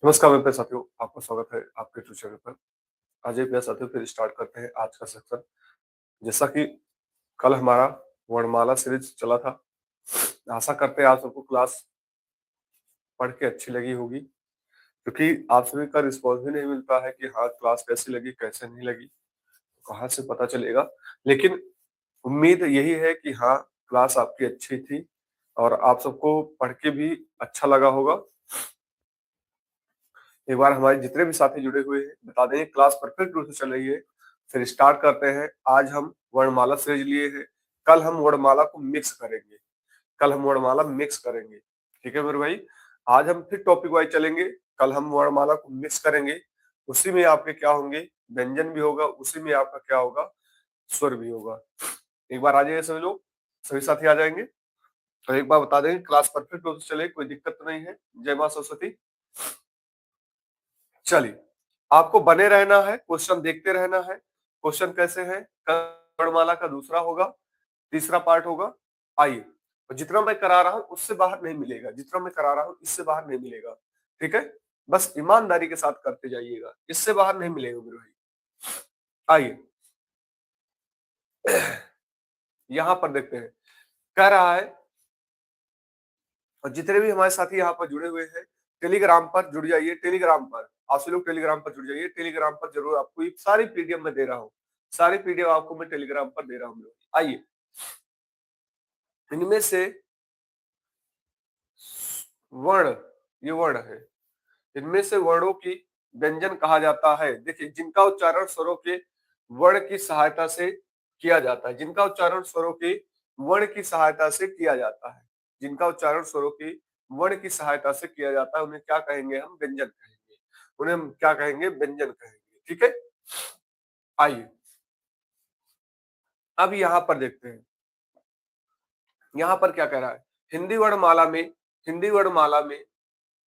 नमस्कार मेरे प्यारे साथियों, आपका स्वागत है आपके यूट्यूब चैनल पर। आज एक प्यारे साथियों फिर स्टार्ट करते हैं आज का सेक्शन। जैसा कि कल हमारा वर्णमाला सीरीज चला था, आशा करते हैं आप सबको क्लास पढ़ के अच्छी लगी होगी, क्योंकि आप सभी का रिस्पॉन्स भी नहीं मिलता है कि हाँ क्लास कैसी लगी कैसे नहीं लगी, कहाँ से पता चलेगा। लेकिन उम्मीद यही है कि हाँ क्लास आपकी अच्छी थी और आप सबको पढ़ के भी अच्छा लगा होगा। एक बार हमारे जितने भी साथी जुड़े हुए हैं बता दें क्लास परफेक्ट रूप से चल रही है। फिर स्टार्ट करते हैं। आज हम वर्णमाला सीरीज लिए हैं। कल हम वर्णमाला को मिक्स करेंगे। कल हम वर्णमाला मिक्स करेंगे। ठीक है मेरे भाई। आज हम फिर टॉपिक वाइज चलेंगे। कल हम वर्णमाला को मिक्स करेंगे। उसी में आपके क्या होंगे, व्यंजन भी होगा, उसी में आपका क्या होगा, स्वर भी होगा। एक बार आ जाइए सभी लोग, सभी साथी आ जाएंगे। तो एक बार बता देंगे क्लास परफेक्ट रूप से चले, कोई दिक्कत तो नहीं है। जय मां सरस्वती। चलिए, आपको बने रहना है, क्वेश्चन देखते रहना है। क्वेश्चन कैसे है, वर्णमाला का दूसरा होगा, तीसरा पार्ट होगा। आइए, और जितना मैं करा रहा हूं उससे बाहर नहीं मिलेगा, जितना मैं करा रहा हूं इससे बाहर नहीं मिलेगा। ठीक है, बस ईमानदारी के साथ करते जाइएगा, इससे बाहर नहीं मिलेगा मेरे भाई। आइए यहां पर देखते हैं, कह रहा है, और जितने भी हमारे साथी यहाँ पर जुड़े हुए हैं टेलीग्राम पर जुड़ जाइए। टेलीग्राम पर आप सभी लोग टेलीग्राम पर जुड़ जाइए। टेलीग्राम पर जरूर आपको ये सारी पीडीएफ में दे रहा हूँ, सारी पीडीएफ आपको मैं टेलीग्राम पर दे रहा हूँ। आइए, इनमें से वर्ण, ये वर्ण है, इनमें से वर्णों की व्यंजन कहा जाता है। देखिए, जिनका उच्चारण स्वरों के वर्ण की सहायता से किया जाता है, जिनका उच्चारण स्वरों के वर्ण की सहायता से किया जाता है, जिनका उच्चारण स्वरों के वर्ण की सहायता से किया जाता है, उन्हें क्या कहेंगे, हम व्यंजन कहेंगे। उन्हें हम क्या कहेंगे, व्यंजन कहेंगे। ठीक है, आइए अब यहां पर देखते हैं, यहां पर क्या कह रहा है। हिंदी वर्णमाला में, हिंदी वर्णमाला में,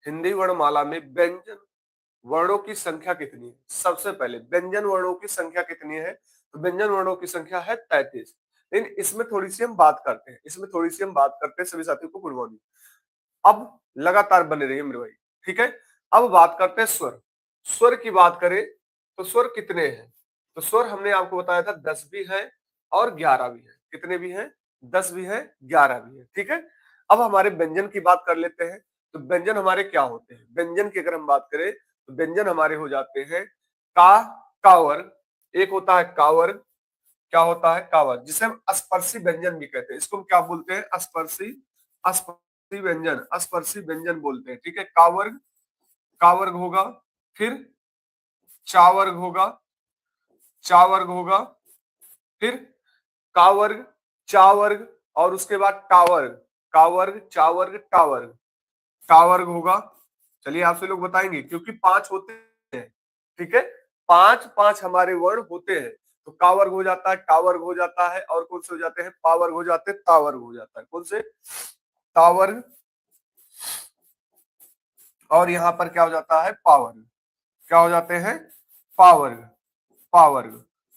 हिंदी वर्णमाला में व्यंजन वर्णों की संख्या कितनी है। सबसे पहले व्यंजन वर्णों की संख्या कितनी है, तो व्यंजन वर्णों की संख्या है 33। लेकिन इसमें थोड़ी सी हम बात करते हैं, इसमें थोड़ी सी हम बात करते हैं। सभी साथियों को गुड मॉर्निंग। अब लगातार बने रहिए मेरे भाई। ठीक है, अब बात करते हैं स्वर। स्वर की बात करें तो स्वर कितने हैं, तो स्वर हमने आपको बताया था 10 भी है और 11 भी है। कितने भी हैं, 10 भी है, 11 भी है। ठीक है, अब हमारे व्यंजन की बात कर लेते हैं। तो व्यंजन हमारे क्या होते हैं, व्यंजन की अगर हम बात करें तो व्यंजन हमारे हो जाते हैं का, कावर, एक होता है कावर, क्या होता है कावर, जिसे हम स्पर्शी व्यंजन भी कहते हैं। इसको हम क्या बोलते हैं, स्पर्शी, स्पर्शी व्यंजन, स्पर्शी व्यंजन बोलते हैं। ठीक है, कावर्ग, कावर्ग होगा, फिर चावर्ग होगा, चावर्ग होगा, फिर कावर्ग, चावर्ग, और उसके बाद टावर्ग, कावर्ग, चावर्ग, टावर्ग, टावर्ग होगा। चलिए आपसे लोग बताएंगे, क्योंकि 5 होते हैं। ठीक है, 5 5 हमारे वर्ण होते हैं। तो कावर्ग हो जाता है, टावर्ग हो जाता है, और कौन से हो जाते हैं, पावर्ग हो जाते हैं, तावर्ग हो जाता है। कौन से, तावर्ग, और यहाँ पर क्या हो जाता है, पावर्ग, क्या हो जाते हैं, पावर्ग, पावर्ग।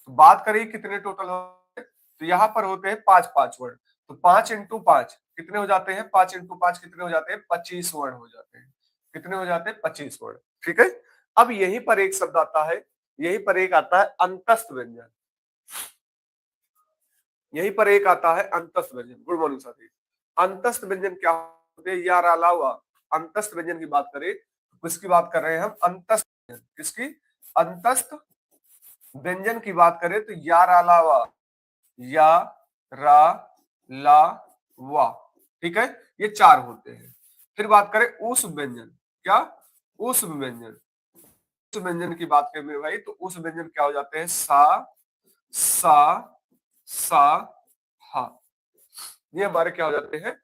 तो बात करिए कितने टोटल होते हैं, तो यहाँ पर होते हैं 5 5 वर्ण। तो 5 इंटू 5 कितने हो जाते हैं, 5 इंटू 5 कितने हो जाते हैं, 25 वर्ण हो जाते हैं। कितने हो जाते हैं, 25 वर्ण। ठीक है, अब यहीं पर एक शब्द आता है, यहीं पर एक आता है अंतस्थ व्यंजन, यहीं पर एक आता है अंतस्थ व्यंजन। गुड मॉर्निंग साथी। अंतस्थ व्यंजन क्या होते हैं, यार अलावा अंतस्थ व्यंजन की बात करें तो किसकी बात कर रहे हैं हम, अंतस्थ व्यंजन। किसकी, अंतस्थ व्यंजन की बात करें तो यार अलावा, या, रा, ला, वा। ठीक है, ये 4 होते हैं। फिर बात करें उस व्यंजन, क्या, उस व्यंजन, उस व्यंजन की बात करें मेरे भाई तो उस व्यंजन क्या हो जाते हैं, सा, सा, सा, हा। ये हमारे क्या हो जाते हैं,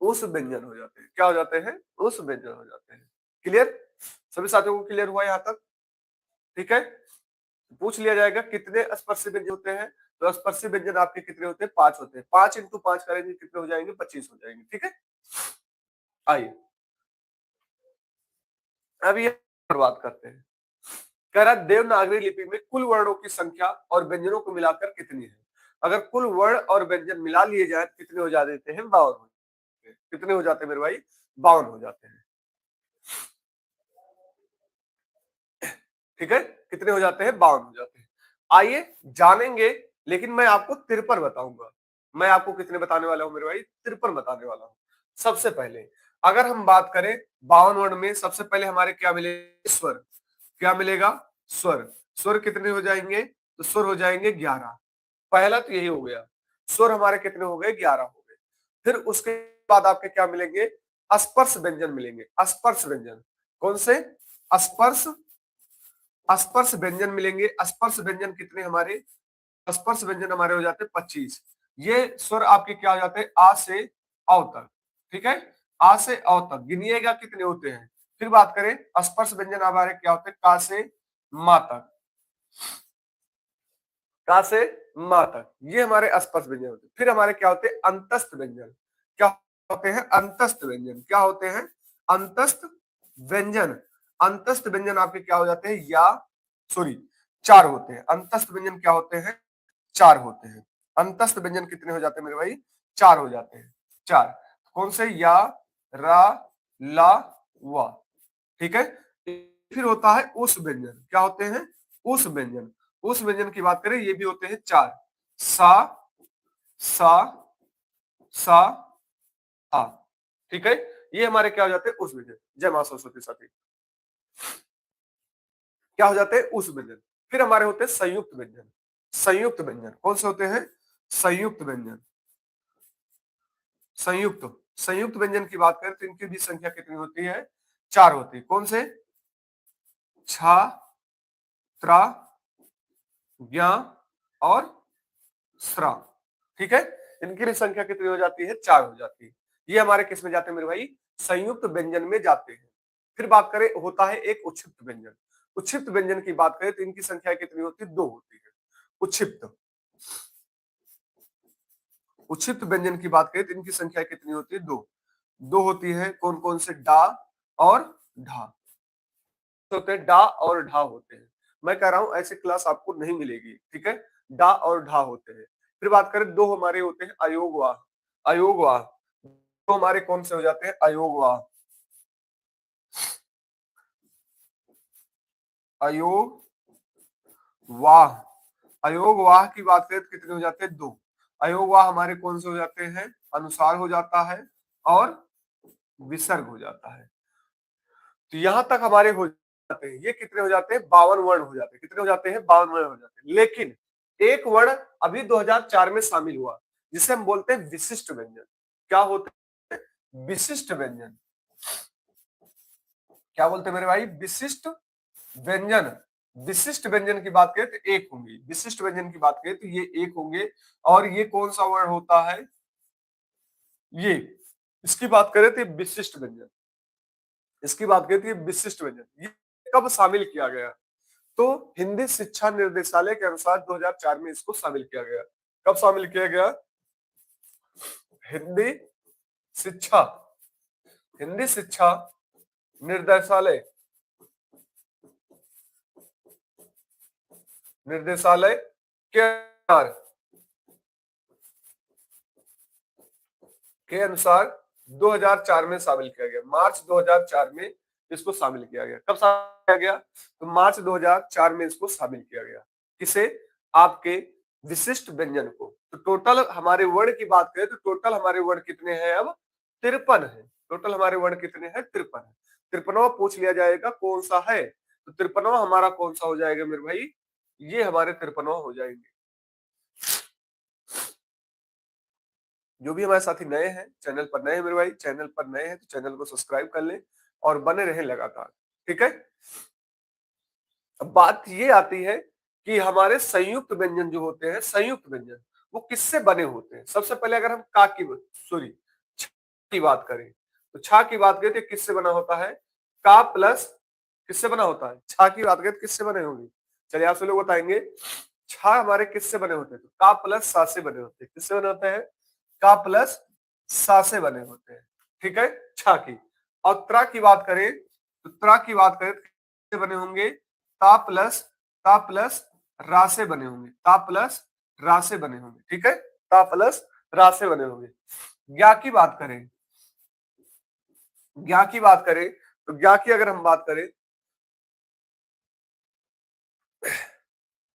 उस व्यंजन हो जाते हैं। क्या हो जाते हैं, उस व्यंजन हो जाते हैं। क्लियर, सभी साथियों को क्लियर हुआ यहां तक। ठीक है, पूछ लिया जाएगा कितने स्पर्शी व्यंजन होते हैं, तो स्पर्शी व्यंजन आपके कितने होते हैं, 5 होते हैं। 5 इंटू 5 करेंगे कितने हो जाएंगे, 25 हो जाएंगे। ठीक है, आइए अब ये बात करते हैं। कह रहा देवनागरी लिपि में कुल वर्णों की संख्या और व्यंजनों को मिलाकर कितनी है। अगर कुल वर्ण और व्यंजन मिला लिए जाए तो कितने हो जाते हैं, 52 हो जाते हैं। कितने हो जाते हैं मेरे भाई, 52 हो जाते हैं। ठीक है, कितने हो जाते हैं? 52 हो जाते हैं। आइए जानेंगे, लेकिन मैं आपको 53 बताऊंगा। मैं आपको कितने बताने वाला हूं मेरे भाई? 53 बताने वाला हूं। सबसे पहले अगर हम बात करें 52 वर्ण में, सबसे पहले हमारे क्या मिलेगा? स्वर। क्या मिलेगा? स्वर। स्वर कितने हो जाएंगे? तो स्वर हो जाएंगे 11। पहला तो यही हो गया। स्वर हमारे कितने हो गए? 11 हो गए। फिर उसके बाद आपके क्या मिलेंगे? स्पर्श व्यंजन मिलेंगे। स्पर्श व्यंजन कौन से? स्पर्श स्पर्श व्यंजन मिलेंगे। स्पर्श व्यंजन कितने हमारे? स्पर्श व्यंजन हमारे हो जाते हैं 25। ये स्वर आपके क्या हो जाते हैं? आ से औ तक। ठीक है, आ से औ तक गिनिएगा कितने होते हैं। फिर बात करें स्पर्श व्यंजन हमारे क्या होते हैं? का से मा तक। का से मा तक ये हमारे स्पर्श व्यंजन होते हैं। फिर हमारे क्या होते हैं? अंतस्थ व्यंजन। क्या होते हैं? अंतस्थ व्यंजन। क्या होते हैं? अंतस्थ व्यंजन। अंतस्थ व्यंजन आपके क्या हो जाते हैं? या सॉरी, 4 होते हैं। अंतस्थ व्यंजन क्या होते हैं? 4 होते हैं। अंतस्थ व्यंजन कितने हो जाते हैं मेरे भाई? 4 हो जाते हैं। 4 कौन से? या, रा, ला, वा। ठीक है, फिर होता है उस व्यंजन। क्या होते हैं? उस व्यंजन। उस व्यंजन की बात करें, ये भी होते हैं 4। सा, सा, सा, आ। ठीक है, ये हमारे क्या हो जाते हैं? उस व्यंजन। जय मां सरस्वती साथी। क्या हो जाते हैं? उस व्यंजन। फिर हमारे होते हैं संयुक्त व्यंजन। संयुक्त व्यंजन कौन से होते हैं? संयुक्त व्यंजन। संयुक्त संयुक्त व्यंजन की बात करें तो इनकी भी संख्या कितनी होती है? 4 होती है। कौन से? छा, त्रा, ज्ञा और स्रा। ठीक है, इनकी भी संख्या कितनी हो जाती है? 4 हो जाती है। ये हमारे किस में जाते हैं मेरे भाई? संयुक्त व्यंजन में जाते हैं। फिर बात करें, होता है एक उच्छिष्ट व्यंजन। उच्छिष्ट व्यंजन की बात करें तो इनकी संख्या कितनी होती है? 2 होती है। उच्छिष्ट उच्छिष्ट व्यंजन की बात करें तो इनकी संख्या कितनी होती है? 2। 2 होती है। कौन कौन से? डा और ढा होते हैं। डा और ढा होते हैं। मैं कह रहा हूं ऐसे क्लास आपको नहीं मिलेगी। ठीक है, डा और ढा होते हैं। फिर बात करें, 2 हमारे होते हैं अयोगवाह। अयोगवाह 2 हमारे कौन से हो जाते हैं? अयोगवाह। अयोगवाह अयोगवाह की बात करें तो कितने हो जाते हैं? 2। अयोगवाह हमारे कौन से हो जाते हैं? अनुसार हो जाता है और विसर्ग हो जाता है। तो यहां तक हमारे हो जाते हैं। ये कितने हो जाते हैं? 52 वर्ण हो जाते हैं। कितने हो जाते हैं? 52 वर्ण हो जाते हैं। लेकिन एक वर्ण अभी 2004 में शामिल हुआ, जिसे हम बोलते हैं विशिष्ट व्यंजन। क्या होते हैं? विशिष्ट व्यंजन। क्या बोलते हैं मेरे भाई? विशिष्ट व्यंजन। विशिष्ट व्यंजन की बात करें तो एक होंगी। विशिष्ट व्यंजन की बात करें तो ये एक होंगे। और ये कौन सा वर्ण होता है? ये इसकी बात करें तो विशिष्ट व्यंजन। इसकी बात करें तो ये विशिष्ट व्यंजन। ये कब शामिल किया गया? तो हिंदी शिक्षा निर्देशालय के अनुसार 2004 में इसको शामिल किया गया। कब शामिल किया गया? हिंदी शिक्षा हिंदी शिक्षा निर्देशालय निर्देशालय के अनुसार 2004 में शामिल किया गया। मार्च 2004 में इसको शामिल किया गया। कब शामिल किया गया? तो मार्च 2004 में इसको शामिल किया गया। किसे? आपके विशिष्ट व्यंजन को। तो टोटल हमारे वर्ण की बात करें तो टोटल हमारे वर्ण कितने हैं? अब 53 है। टोटल हमारे वर्ण कितने हैं? 53 है। 53वां पूछ लिया जाएगा कौन सा है, तो 53वां हमारा कौन सा हो जाएगा मेरे भाई? ये हमारे 53वां हो जाएंगे। जो भी हमारे साथी नए हैं, चैनल पर नए हैं मेरे भाई, चैनल पर नए हैं तो चैनल को सब्सक्राइब कर लें और बने रहें लगातार। ठीक है, अब बात ये आती है कि हमारे संयुक्त व्यंजन जो होते हैं, संयुक्त व्यंजन वो किससे बने होते हैं? सबसे पहले अगर हम का की सॉरी छ की बात करें तो छा की बात करें तो किससे बना होता है? का प्लस किससे बना होता है? छा की बात करें तो किससे बने होंगे? चलिए आप सब लोग बताएंगे। छा हमारे किससे बने होते हैं? तो का प्लस सा से बने होते हैं। किससे बने होते हैं? का प्लस सा से बने होते हैं। ठीक है, छा की। और त्रा की बात करें तो त्रा की बात करें तो किससे बने होंगे? ता प्लस रा से बने होंगे। ता प्लस रा से बने होंगे। ठीक है, ता प्लस रा से बने होंगे। ज्ञा की बात करें ज्ञा की बात करें तो ज्ञा की अगर हम बात करें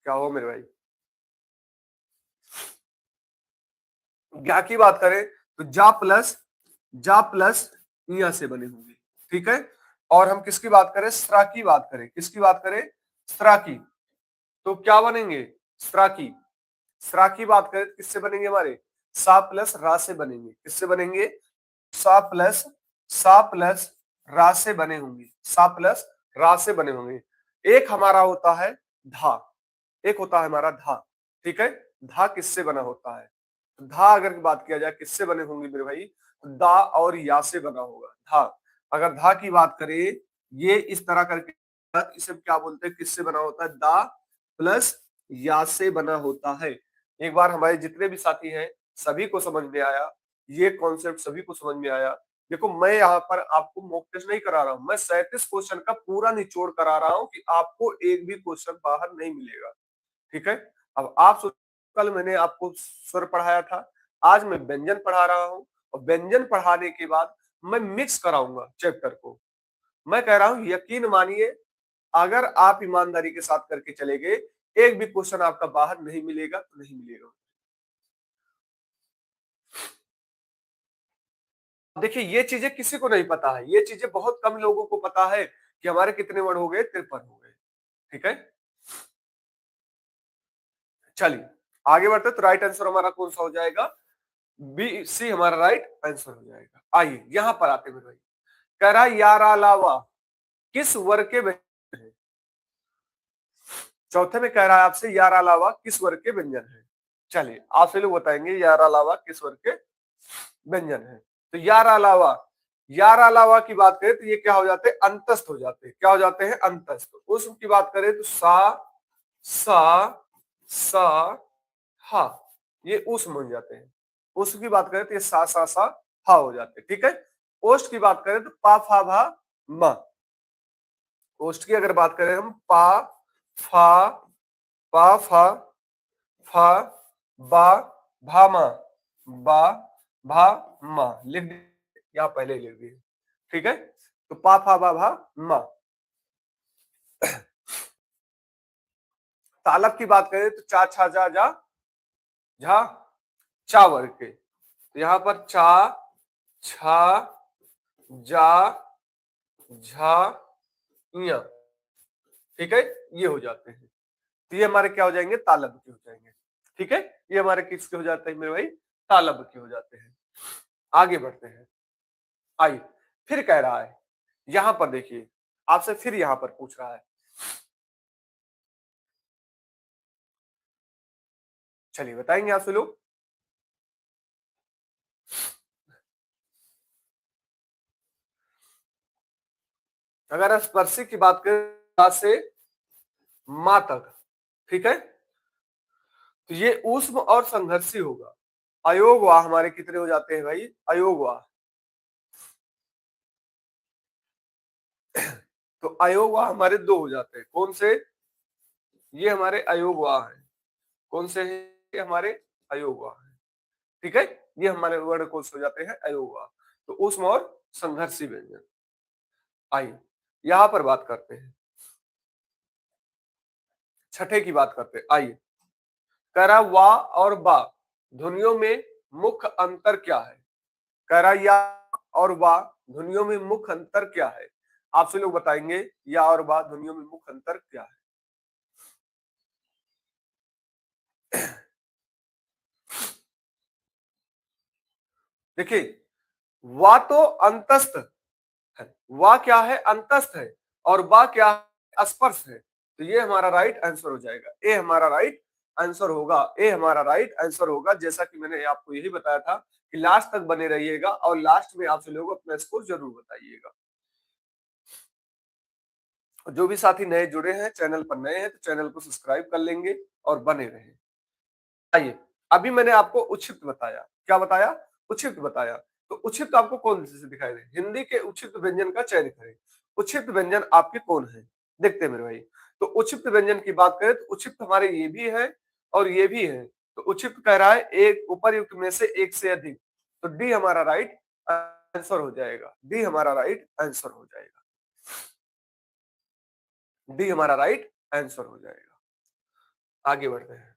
क्या हो मेरे भाई? ज्ञा की बात करें तो जा प्लस इया से बने होंगे, ठीक है। और हम किसकी बात करें? स्त्रा की बात करें, किसकी बात करें? स्त्रा की। तो क्या बनेंगे? स्त्रा की। स्त्रा की बात करें तो किससे बनेंगे हमारे? सा प्लस रा से बनेंगे। किससे बनेंगे? सा प्लस रा से बने होंगे, सा प्लस रा से बने होंगे। एक हमारा होता है धा, एक होता है हमारा धा, ठीक है। धा किससे बना होता है? धा अगर बात किया जाए किससे बने होंगे मेरे भाई? दा और या से बना होगा धा। अगर धा की बात करें, ये इस तरह करके, इसे क्या बोलते हैं, किससे बना होता है? दा प्लस या से बना होता है। एक बार हमारे जितने भी साथी हैं सभी को समझ में आया, ये कॉन्सेप्ट सभी को समझ में आया। देखो मैं यहाँ पर आपको मॉक टेस्ट नहीं करा रहा हूँ, मैं 37 क्वेश्चन का पूरा निचोड़ करा रहा हूँ कि आपको एक भी क्वेश्चन बाहर नहीं मिलेगा, ठीक है। अब आप कल मैंने आपको स्वर पढ़ाया था, आज मैं व्यंजन पढ़ा रहा हूँ, और व्यंजन पढ़ाने के बाद मैं मिक्स कराऊंगा चैप्टर को। मैं कह रहा हूँ यकीन मानिए, अगर आप ईमानदारी के साथ करके चले गए, एक भी क्वेश्चन आपका बाहर नहीं मिलेगा तो नहीं मिलेगा। देखिए ये चीजें किसी को नहीं पता है, ये चीजें बहुत कम लोगों को पता है कि हमारे कितने वर्ड हो गए? 53 हो गए, ठीक है। चलिए आगे बढ़ते, तो राइट आंसर हमारा कौन सा हो जाएगा? बी सी हमारा राइट आंसर हो जाएगा। आइए यहां पर आते हैं भाई। कह रहा यारा अलावा किस वर्ग के व्यंजन है? चौथे में कह रहा है आपसे यारा अलावा किस वर्ग के व्यंजन है? चलिए आपसे लोग बताएंगे यारा अलावा किस वर्ग के व्यंजन है। तो यारा अलावा की बात करें तो ये क्या हो जाते हैं? अंतस्थ हो जाते हैं। क्या हो जाते हैं? अंतस्थ। उस की बात करें तो सा सा सा हा, ये उष्म बन जाते हैं। उष्म की बात करें तो ये सा हा हो जाते हैं, ठीक है। ओष्ठ की बात करें तो पा फा भा मा। ओष्ठ की अगर बात करें हम फा फा फा बा भा मा, बा भा मा लिख दिए, यहां पहले ही लिख दिए, ठीक है। तो पा फा बा भा मा। तालब की बात करें तो चा छा जा जा झा चा वर्ग के। तो यहां पर चा छा जा झा इया, ठीक है, ये हो जाते हैं। तो ये हमारे क्या हो जाएंगे? तालब के हो जाएंगे, ठीक है। ये हमारे किसके हो जाते हैं मेरे भाई? तालब के हो जाते हैं। आगे बढ़ते हैं। आइए फिर कह रहा है, यहां पर देखिए आपसे फिर यहां पर पूछ रहा है। चलिए बताएंगे आपसे लोग। अगर स्पर्शी की बात करें से मां तक, ठीक है, तो ये ऊष्म और संघर्षी होगा। अयोगवाह हमारे कितने हो जाते हैं भाई? अयोगवाह। तो अयोगवाह हमारे दो हो जाते हैं। कौन से? ये हमारे अयोगवाह है। कौन से है? ये हमारे अयोगवाह है, ठीक है। ये हमारे वर्ण कोश हो जाते हैं अयोगवाह। तो ऊष्म और संघर्षी व्यंजन। आइए यहां पर बात करते हैं, छठे की बात करते हैं। आइए कह रहा वा और बा ध्वनियों में मुख्य अंतर क्या है? कह रहा या और वा ध्वनियों में मुख्य अंतर क्या है? आपसे लोग बताएंगे या और वा ध्वनियों में मुख्य अंतर क्या है? देखिए वा तो अंतस्थ है, वा क्या है? अंतस्थ है। और बा क्या है? स्पर्श है। तो ये हमारा राइट आंसर हो जाएगा, ए हमारा राइट आंसर होगा, ए हमारा राइट आंसर होगा। जैसा कि मैंने आपको यही बताया था कि लास्ट तक बने रहिएगा और लास्ट में आपसे लोग अपना स्कोर जरूर बताइएगा। जो भी साथी नए जुड़े हैं, चैनल पर नए हैं, तो चैनल को सब्सक्राइब कर लेंगे और बने रहें। आइए अभी मैंने आपको उच्छिष्ट बताया। क्या बताया? उच्छिष्ट बताया। तो उच्छिष्ट आपको कौन से दिखाई दे? हिंदी के उच्छिष्ट व्यंजन का चयन करें। उच्छिष्ट व्यंजन आपके कौन है? देखते हैं मेरे भाई। तो उच्छिष्ट व्यंजन की बात करें तो उच्छिष्ट हमारे ये भी है और ये भी है। तो उच्छिष्ट कह रहा है एक उपर्युक्त में से एक से अधिक। तो डी हमारा राइट आंसर हो जाएगा, डी हमारा राइट आंसर हो जाएगा, डी हमारा राइट आंसर हो जाएगा। आगे बढ़ते हैं।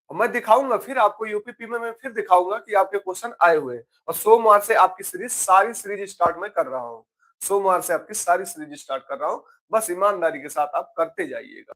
और मैं दिखाऊंगा फिर आपको यूपीपी में, मैं फिर दिखाऊंगा कि आपके क्वेश्चन आए हुए हैं। और सोमवार से आपकी सीरीज, सारी सीरीज स्टार्ट मैं कर रहा हूँ। सोमवार से आपकी सारी सीरीज स्टार्ट कर रहा हूँ, बस ईमानदारी के साथ आप करते जाइएगा।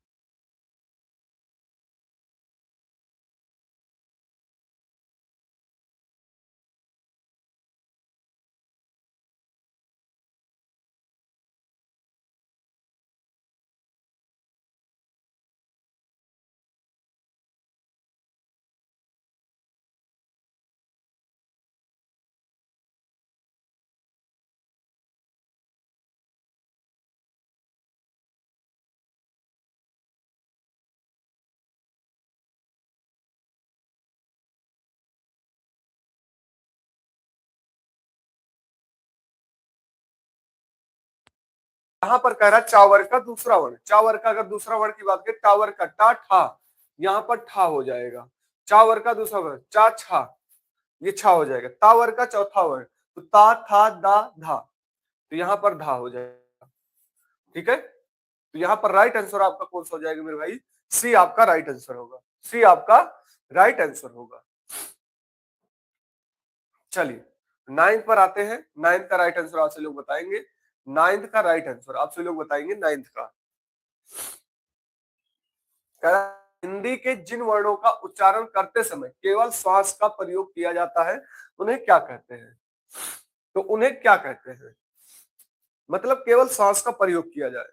यहाँ पर कह रहा है चावर का दूसरा वर्ण। चावर का अगर दूसरा वर्ण की बात करें, टावर का टा ठा, यहाँ पर ठा हो जाएगा। चावर का दूसरा वर्ण चा छा, ये छा हो जाएगा। तावर का चौथा वर्ण तो ता था दा धा, तो यहाँ पर धा हो जाएगा। ठीक है, तो यहाँ पर राइट आंसर आपका कौन सा हो जाएगा मेरे भाई? सी आपका राइट आंसर होगा। सी आपका राइट आंसर होगा। चलिए नाइन्थ पर आते हैं। नाइन्थ का राइट आंसर आपसे लोग बताएंगे। नाइन्थ का राइट आंसर आपसे लोग बताएंगे। नाइन्थ का हिंदी के जिन वर्णों का उच्चारण करते समय केवल श्वास का प्रयोग किया जाता है, उन्हें क्या कहते हैं? तो उन्हें क्या कहते हैं? मतलब केवल श्वास का प्रयोग किया जाए,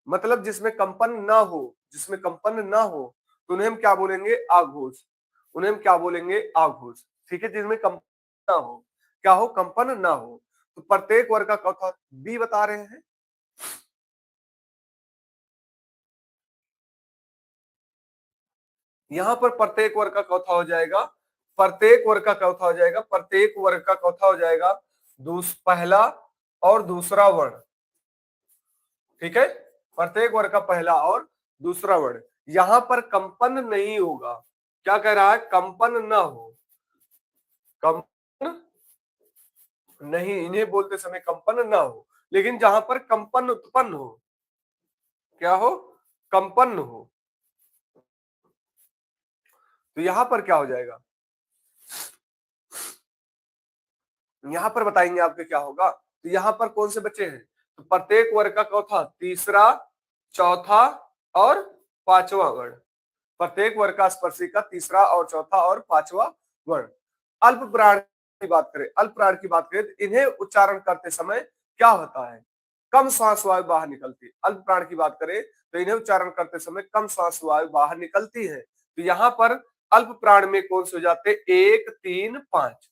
मतलब जिसमें कंपन ना हो, जिसमें कंपन ना हो, तो उन्हें हम क्या बोलेंगे? आघोष। उन्हें हम क्या बोलेंगे? आघोष। ठीक है, जिसमें कंपन ना हो, क्या हो? कंपन ना हो। तो प्रत्येक वर्ग का कौन था? बी बता रहे हैं। यहां पर प्रत्येक वर्ग का चौथा हो जाएगा। प्रत्येक वर्ग का चौथा हो जाएगा। प्रत्येक वर्ग का चौथा हो जाएगा पहला और दूसरा वर्ण। ठीक है, प्रत्येक वर्ग का पहला और दूसरा वर्ण। यहां पर कंपन नहीं होगा। क्या कह रहा है? कंपन ना हो। कंपन नहीं, इन्हें बोलते समय कंपन ना हो। लेकिन जहां पर कंपन उत्पन्न हो, क्या हो? कंपन हो, तो यहां पर क्या हो जाएगा? यहां पर बताएंगे आपके क्या होगा। तो यहां पर कौन से बच्चे हैं? तो प्रत्येक वर्ग का चौथा, तीसरा, चौथा और पांचवा वर्ण। प्रत्येक वर्ग का स्पर्शी का तीसरा और चौथा और पांचवा वर्ण। अल्प प्राण की बात करें, अल्प प्राण की बात करें तो इन्हें उच्चारण करते समय क्या होता है? कम श्वास वायु बाहर निकलती है। अल्प प्राण की बात करें तो इन्हें उच्चारण करते समय कम श्वास वायु बाहर निकलती है। तो यहाँ पर अल्प प्राण में कौन से हो जाते? एक, तीन, पांच।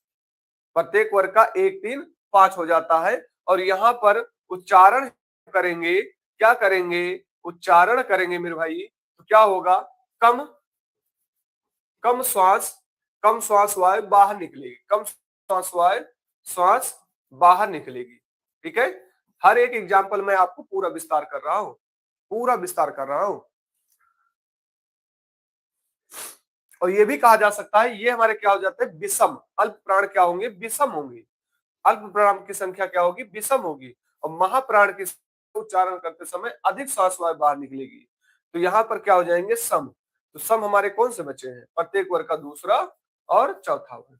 प्रत्येक वर्ग का एक, तीन, पांच हो जाता है। और यहाँ पर उच्चारण करेंगे, क्या करेंगे? उच्चारण करेंगे मेरे भाई, तो क्या होगा? कम कम श्वास, कम श्वास वायु बाहर निकलेगी। कम श्वास वायु, श्वास बाहर निकलेगी। ठीक है, हर एक एग्जाम्पल में आपको पूरा विस्तार कर रहा हूं, पूरा विस्तार कर रहा हूं। और ये भी कहा जा सकता है, ये हमारे क्या हो जाते हैं? विषम। अल्प प्राण क्या होंगे? विषम होंगे। अल्प प्राण की संख्या क्या होगी? विषम होगी। और महाप्राण की उच्चारण करते समय अधिक श्वास वायु बाहर निकलेगी। तो यहाँ पर क्या हो जाएंगे? सम। तो सम हमारे कौन से बचे हैं? प्रत्येक वर्ग का दूसरा और चौथा वर्ग।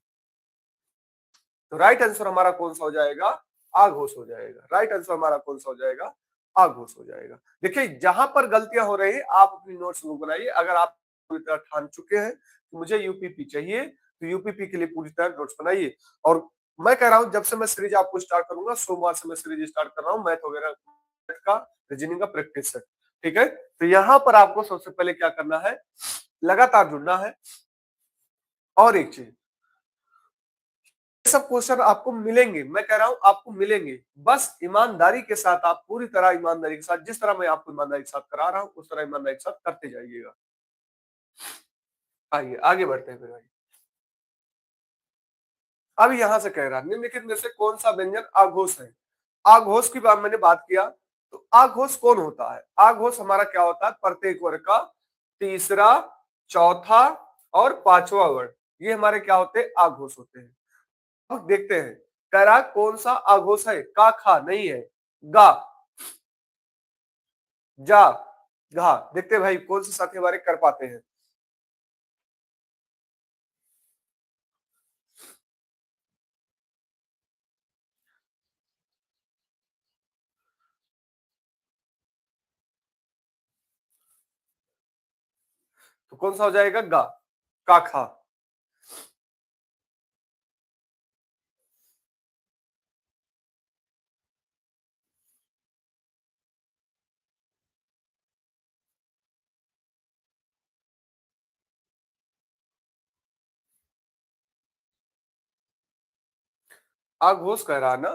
तो राइट आंसर हमारा कौन सा हो जाएगा? आघोष हो जाएगा। राइट आंसर हमारा कौन सा हो जाएगा? आघोष हो जाएगा। देखिए जहां पर गलतियां हो रही है, आप अपनी नोट्स बुक बनाइए। अगर आप पूरी तरह ठान चुके हैं कि मुझे यूपीपी चाहिए, तो यूपीपी के लिए पूरी तरह नोट्स बनाइए। और मैं कह रहा हूं, जब से मैं सीरीज आपको स्टार्ट करूंगा, सोमवार से मैं सीरीज स्टार्ट कर रहा हूँ, मैथ वगैरह का, रीजनिंग का प्रैक्टिस है। ठीक है, तो यहाँ पर आपको सबसे पहले क्या करना है? लगातार जुड़ना है। और एक चीज, सब क्वेश्चन आपको मिलेंगे, मैं कह रहा हूं आपको मिलेंगे। बस ईमानदारी के साथ, आप पूरी तरह ईमानदारी के साथ, जिस तरह मैं आपको ईमानदारी के साथ करा रहा हूं, उस तरह ईमानदारी के साथ करते जाइएगा। आइए आगे बढ़ते हैं फिर भाई। अब यहां से कह रहा है, निम्नलिखित में से कौन सा व्यंजन आघोष है? आघोष की बात मैंने बात किया, तो आघोष कौन होता है? आघोष हमारा क्या होता है? प्रत्येक वर्ग का तीसरा, चौथा और पांचवा वर्ण, ये हमारे क्या होते हैं? आघोष होते हैं। अब देखते हैं, कह रहा कौन सा आघोष है? का, खा नहीं है, गा, जा, घा। देखते हैं भाई कौन से साथी हमारे कर पाते हैं। तो कौन सा हो जाएगा? गा। का खा। आघोष कह रहा है ना?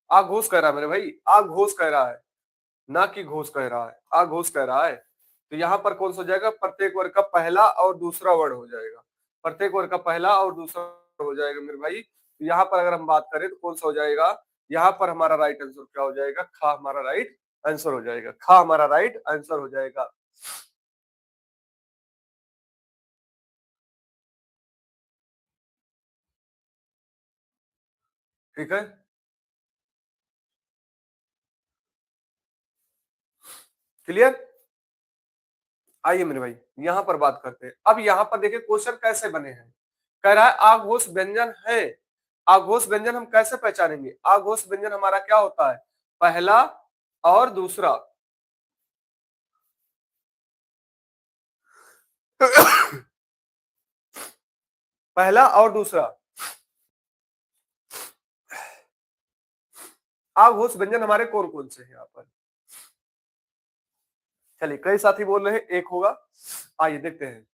आघोष कह रहा है मेरे भाई, आघोष कह रहा है, ना कि घोष कह रहा है, आघोष कह रहा है। तो यहाँ पर कौन सा हो जाएगा? प्रत्येक वर्ग का पहला और दूसरा वर्ण हो जाएगा। प्रत्येक वर्ग का पहला और दूसरा हो जाएगा मेरे भाई। तो यहाँ पर अगर हम बात करें तो कौन सा हो जाएगा? यहाँ पर हमारा राइट आंसर क्या हो जाएगा? खा हमारा राइट आंसर हो जाएगा। खा हमारा राइट आंसर हो जाएगा। ठीक है, क्लियर। आइए मेरे भाई यहाँ पर बात करते हैं। अब यहाँ पर देखिए क्वेश्चन कैसे बने हैं। कह रहा है आघोष व्यंजन है। आघोष व्यंजन हम कैसे पहचानेंगे? आघोष व्यंजन हमारा क्या होता है? पहला और दूसरा। पहला और दूसरा आघोष व्यंजन हमारे कौन कौन से हैं यहाँ पर? चलिए कई साथी बोल रहे हैं एक होगा। आइए देखते हैं।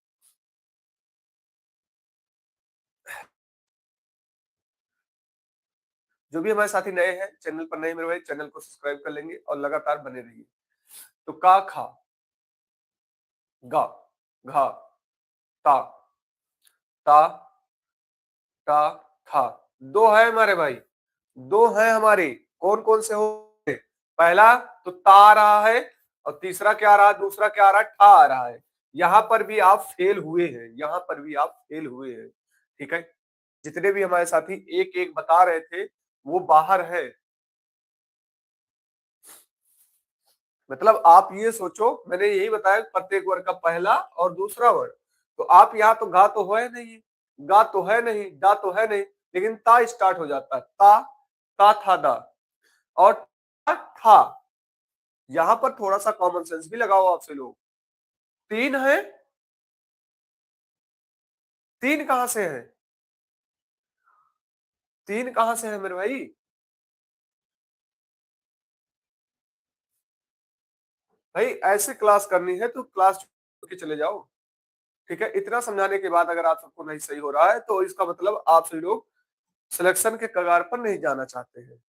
जो भी हमारे साथी नए हैं, चैनल पर नए मेरे भाई, चैनल को सब्सक्राइब कर लेंगे और लगातार बने रहिए। तो का खा, गा, घा, ता, ता, टा, था। दो है हमारे भाई, दो है हमारे। कौन कौन से हो? पहला तो ता आ रहा है, और तीसरा क्या आ रहा है? दूसरा क्या आ रहा है? ठा आ रहा है। यहां पर भी आप फेल हुए हैं, यहां पर भी आप फेल हुए हैं। ठीक है, जितने भी हमारे साथी एक एक बता रहे थे वो बाहर है। मतलब आप ये सोचो, मैंने यही बताया प्रत्येक वर्ग का पहला और दूसरा वर्ग। तो आप यहाँ तो गा तो है नहीं, गा तो है नहीं, दा तो है नहीं, लेकिन ता स्टार्ट हो जाता है। ता था दा, और था। यहां पर थोड़ा सा कॉमन सेंस भी लगाओ आपसे लोग। तीन है, तीन कहां से है? तीन कहां से है मेरे भाई? भाई ऐसे क्लास करनी है तो क्लास के चले जाओ। ठीक है, इतना समझाने के बाद अगर आप सबको नहीं सही हो रहा है तो इसका मतलब आप सभी लोग सिलेक्शन के कगार पर नहीं जाना चाहते हैं।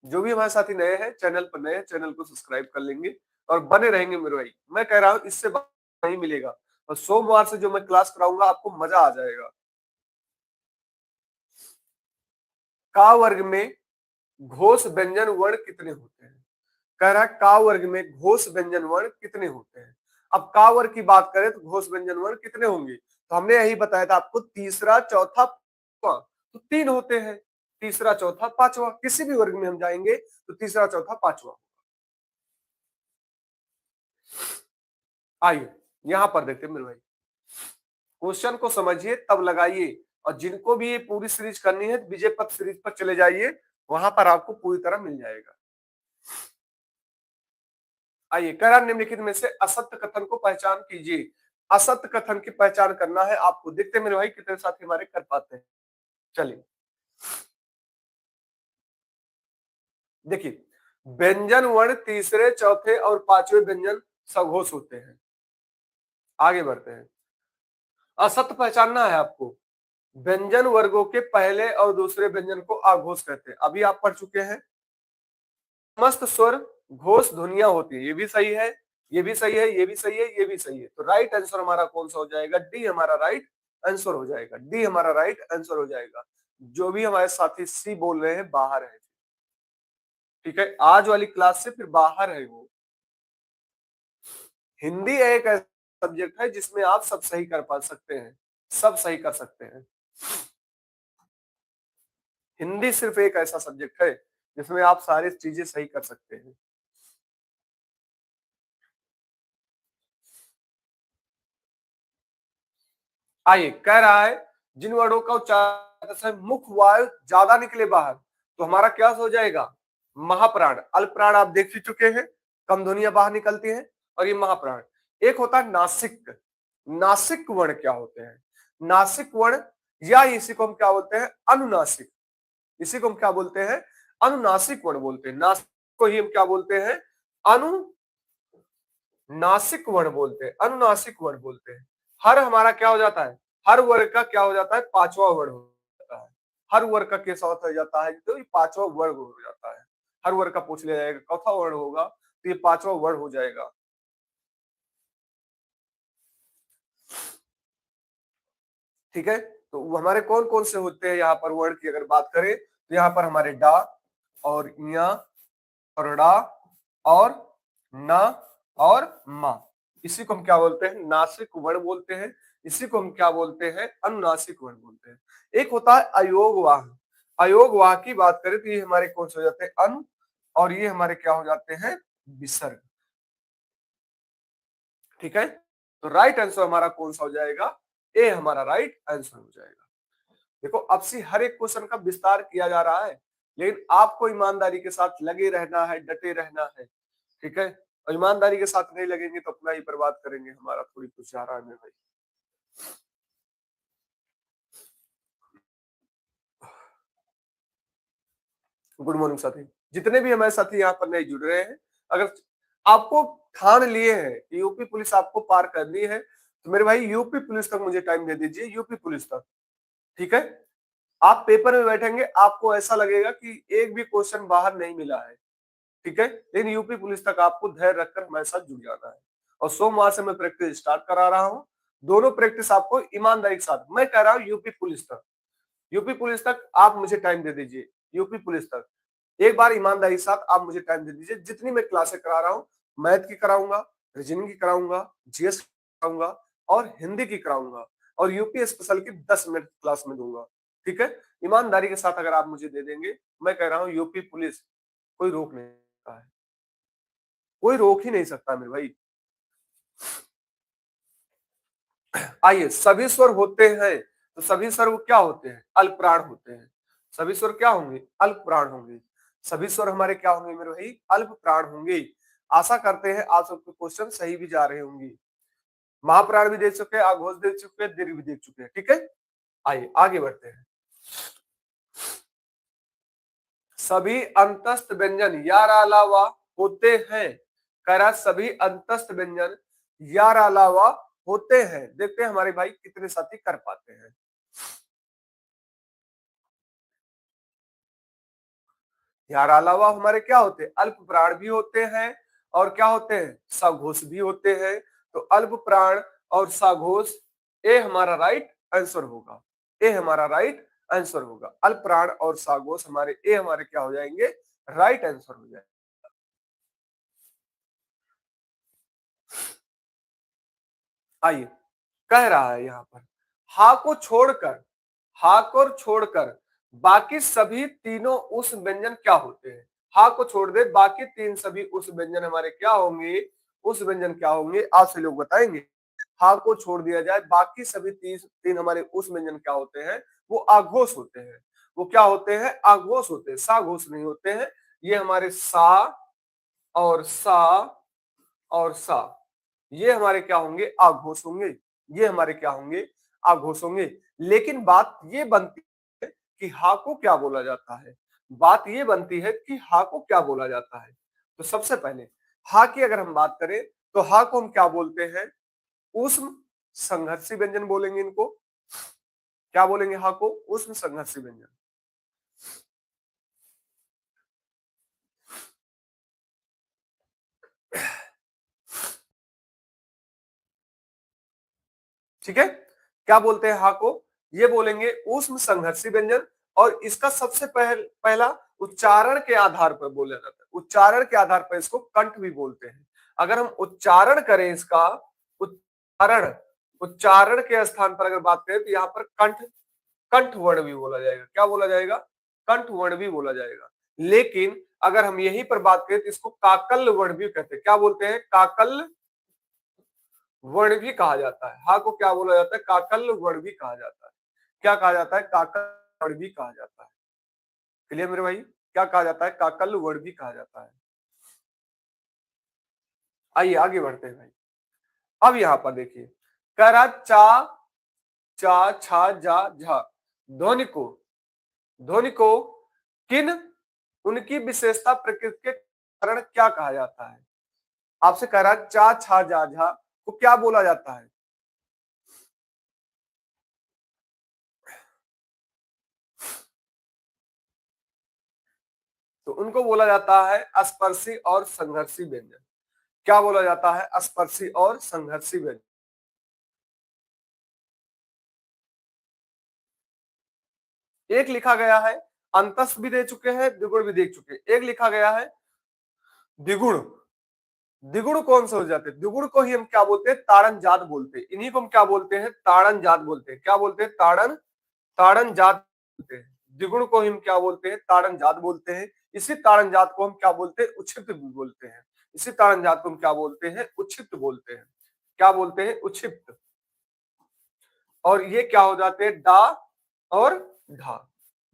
जो भी हमारे साथी नए हैं, चैनल पर नए हैं, चैनल को सब्सक्राइब कर लेंगे और बने रहेंगे मेरे भाई। मैं कह रहा हूं इससे नहीं मिलेगा, और सोमवार से जो मैं क्लास कराऊंगा आपको मजा आ जाएगा। का वर्ग में घोष व्यंजन वर्ण कितने होते हैं? कह रहा है का वर्ग में घोष व्यंजन वर्ण कितने होते हैं। अब का वर्ग की बात करें तो घोष व्यंजन वर्ण कितने होंगे? तो हमने यही बताया था आपको, तीसरा चौथा पांचवा। तो तीन होते हैं, तीसरा चौथा पांचवा। किसी भी वर्ग में हम जाएंगे तो तीसरा चौथा पांचवा। आइए यहां पर देखते हैं मेरे भाई, क्वेश्चन को समझिए तब लगाइए। और जिनको भी ये पूरी सीरीज करनी है, विजय पथ सीरीज पर चले जाइए, वहां पर आपको पूरी तरह मिल जाएगा। आइए, कह रहा निम्नलिखित में से असत्य कथन को पहचान कीजिए। असत्य कथन की पहचान करना है आपको। देखते मेरे भाई कितने साथी हमारे कर पाते हैं। चलिए देखिए, व्यंजन वर्ण तीसरे चौथे और पांचवें व्यंजन सघोष होते हैं। आगे बढ़ते हैं। असत्य पहचानना है आपको। व्यंजन वर्गों के पहले और दूसरे व्यंजन को आघोष कहते हैं, अभी आप पढ़ चुके हैं। समस्त स्वर घोष ध्वनियां होती है, ये भी सही है, ये भी सही है, ये भी सही है, ये भी सही है। तो राइट आंसर हमारा कौन सा हो जाएगा? डी हमारा राइट आंसर हो जाएगा। डी हमारा राइट आंसर हो जाएगा। जो भी हमारे साथी सी बोल रहे हैं बाहर है। ठीक है, आज वाली क्लास से फिर बाहर है वो। हिंदी एक ऐसा सब्जेक्ट है जिसमें आप सब सही कर पा सकते हैं, सब सही कर सकते हैं। हिंदी सिर्फ एक ऐसा सब्जेक्ट है जिसमें आप सारी चीजें सही कर सकते हैं। आइए, कह रहा है जिन वर्णों का उच्चारण से मुख वायु ज्यादा निकले बाहर, तो हमारा क्या हो जाएगा? महाप्राण। अल्पप्राण आप देख ही चुके हैं, कम ध्वनियां बाहर निकलती हैं, और ये महाप्राण। एक होता है नासिक। नासिक वर्ण क्या होते हैं? नासिक वर्ण, या इसी को हम क्या बोलते हैं? अनुनासिक। इसी को हम क्या बोलते हैं? अनुनासिक वर्ण बोलते हैं। नासिक को ही हम क्या बोलते हैं? अनुनासिक वर्ण बोलते हैं, अनुनासिक वर्ण बोलते हैं। हर हमारा क्या हो जाता है? हर वर्ग का क्या हो जाता है? पांचवा वर्ण हो जाता है। हर वर्ग का कैसा हो जाता है? तो ये पांचवा वर्ग हो जाता है। हर वर्ग का पूछ लिया जाएगा चौथा वर्ण होगा, तो ये पांचवा वर्ण हो जाएगा। ठीक है, तो वो हमारे कौन कौन से होते हैं यहाँ पर वर्ण की अगर बात करें, तो यहाँ पर हमारे डा और या और ड़ा और ना और मा, इसी को हम क्या बोलते हैं? नासिक वर्ण बोलते हैं। इसी को हम क्या बोलते हैं? अनुनासिक वर्ण बोलते हैं। एक होता है अयोगवाह। अयोगवाह की बात करें तो ये हमारे कौन से हो जाते हैं? अनु, और ये हमारे क्या हो जाते हैं? विसर्ग। ठीक है, तो राइट आंसर हमारा कौन सा हो जाएगा? ए हमारा राइट आंसर हो जाएगा। देखो, अब से हर एक क्वेश्चन का विस्तार किया जा रहा है, लेकिन आपको ईमानदारी के साथ लगे रहना है, डटे रहना है। ठीक है, और ईमानदारी के साथ नहीं लगेंगे तो अपना ही बर्बाद करेंगे। हमारा थोड़ी कुछ जा रहा है मेरे भाई। गुड मॉर्निंग साथी, जितने भी हमारे साथी यहाँ पर नए जुड़ रहे हैं, अगर आपको ठान लिए हैं कि यूपी पुलिस आपको पार करनी है, तो मेरे भाई यूपी पुलिस तक मुझे टाइम दे दीजिए, यूपी पुलिस तक। ठीक है, आप पेपर में बैठेंगे, आपको ऐसा लगेगा कि एक भी क्वेश्चन बाहर नहीं मिला है। ठीक है, लेकिन यूपी पुलिस तक आपको धैर्य रखकर हमारे साथ जुड़ जाना है। और सोमवार से मैं प्रैक्टिस स्टार्ट करा रहा हूँ। दोनों प्रैक्टिस आपको ईमानदारी के साथ, मैं कह रहा हूँ यूपी पुलिस तक। यूपी पुलिस तक आप मुझे टाइम दे दीजिए, यूपी पुलिस तक एक बार ईमानदारी के साथ आप मुझे टाइम दे दीजिए। जितनी मैं क्लासेस करा रहा हूँ, मैथ की कराऊंगा, रीजनिंग की कराऊंगा, जीएस कराऊंगा और हिंदी की कराऊंगा, और यूपी स्पेशल की 10 मिनट क्लास में दूंगा। ठीक है, ईमानदारी के साथ अगर आप मुझे दे देंगे, मैं कह रहा हूँ यूपी पुलिस कोई रोक नहीं सकता है, कोई रोक ही नहीं सकता मेरे भाई। आइए, सभी स्वर होते हैं, तो सभी स्वर क्या होते हैं? अल्पप्राण होते हैं। सभी स्वर क्या होंगे? अल्पप्राण होंगे। सभी स्वर हमारे क्या होंगे मेरे भाई? अल्पप्राण होंगे। आशा करते हैं आप सबके क्वेश्चन सही भी जा रहे होंगे। महाप्राण भी देख चुके हैं, आघोष देख चुके हैं, दीर्घ भी देख चुके हैं। ठीक है, आइए आगे बढ़ते हैं। सभी अंतस्थ व्यंजन यार अलावा होते हैं। करा सभी अंतस्थ व्यंजन यार अलावा होते हैं। देखते हैं हमारे भाई कितने साथी कर पाते हैं। यार अलावा हमारे क्या होते हैं? अल्प प्राण भी होते हैं, और क्या होते हैं? सघोष भी होते हैं। तो अल्प प्राण और सघोष, ए हमारा राइट आंसर होगा। ए हमारा राइट आंसर होगा। अल्प प्राण और सघोष हमारे ए हमारे क्या हो जाएंगे? राइट आंसर हो जाएंगे। आइए, कह रहा है यहाँ पर हा को छोड़कर, हा को छोड़कर बाकी सभी तीनों उस व्यंजन क्या होते हैं? हा को छोड़ दे, बाकी तीन सभी उस व्यंजन हमारे क्या होंगे? उस व्यंजन क्या होंगे? आपसे लोग बताएंगे। हा को छोड़ दिया जाए, बाकी सभी तीन तीन हमारे उस व्यंजन क्या होते हैं? वो आघोष होते हैं। वो क्या होते हैं? आघोष होते हैं, साघोष नहीं होते हैं। ये हमारे सा और सा और सा, ये हमारे क्या होंगे? आघोष होंगे। ये हमारे क्या होंगे? आघोष होंगे। लेकिन बात ये बनती है कि हा को क्या बोला जाता है? बात ये बनती है कि हा को क्या बोला जाता है? तो सबसे पहले हा की अगर हम बात करें, तो हा को हम क्या बोलते हैं? उष्म संघर्षी व्यंजन बोलेंगे इनको। क्या बोलेंगे हा को? उष्म संघर्षी व्यंजन। ठीक है, क्या बोलते हैं हा को? ये बोलेंगे उष्म संघर्षी व्यंजन। और इसका सबसे पहला उच्चारण के आधार पर बोला जाता है। उच्चारण के आधार पर इसको कंठ भी बोलते हैं। अगर हम उच्चारण करें इसका, उच्चारण उच्चारण के स्थान पर अगर बात करें, तो यहाँ पर कंठ, कंठ वर्ण भी बोला जाएगा। क्या बोला जाएगा? कंठ वर्ण भी बोला जाएगा। लेकिन अगर हम यहीं पर बात करें तो इसको काकल वर्ण भी कहते हैं। क्या बोलते हैं? काकल वर्ण भी कहा जाता है। हा को क्या बोला जाता है? काकल वर्ण भी कहा जाता है। क्या कहा जाता है? काकल वर्ण भी कहा जाता है। क्लियर मेरे भाई? क्या कहा जाता है? काकल वर्ण भी कहा जाता है। आइए आगे बढ़ते हैं भाई। अब यहां पर देखिए, करा चा चा छा जा झा, ध्वनि को किन उनकी विशेषता प्रकृति के कारण क्या कहा जाता है? आपसे कह रहा है चा छा जा झा को क्या बोला जाता है? तो उनको बोला जाता है स्पर्शी और संघर्षी व्यंजन। क्या बोला जाता है? स्पर्शी और संघर्षी व्यंजन। एक लिखा गया है, अंतस भी दे चुके हैं, द्विगुण भी देख चुके हैं। एक लिखा गया है द्विगुण। द्विगुण कौन से हो जाते हैं? द्विगुण को ही हम क्या बोलते हैं? ताड़न जात बोलते हैं। इन्हीं को हम क्या बोलते हैं? ताड़न जात बोलते हैं। क्या बोलते हैं? ताड़न जात बोलते हैं। द्विगुण को हम क्या बोलते हैं? ताड़न जात बोलते हैं। इसी ताड़न जात को हम क्या बोलते हैं? उच्छिष्ट भी बोलते हैं। इसी ताड़न जात को हम क्या बोलते हैं? उच्छिष्ट बोलते हैं। क्या बोलते हैं? उच्छिष्ट। और ये क्या हो जाते हैं? डा और ढा।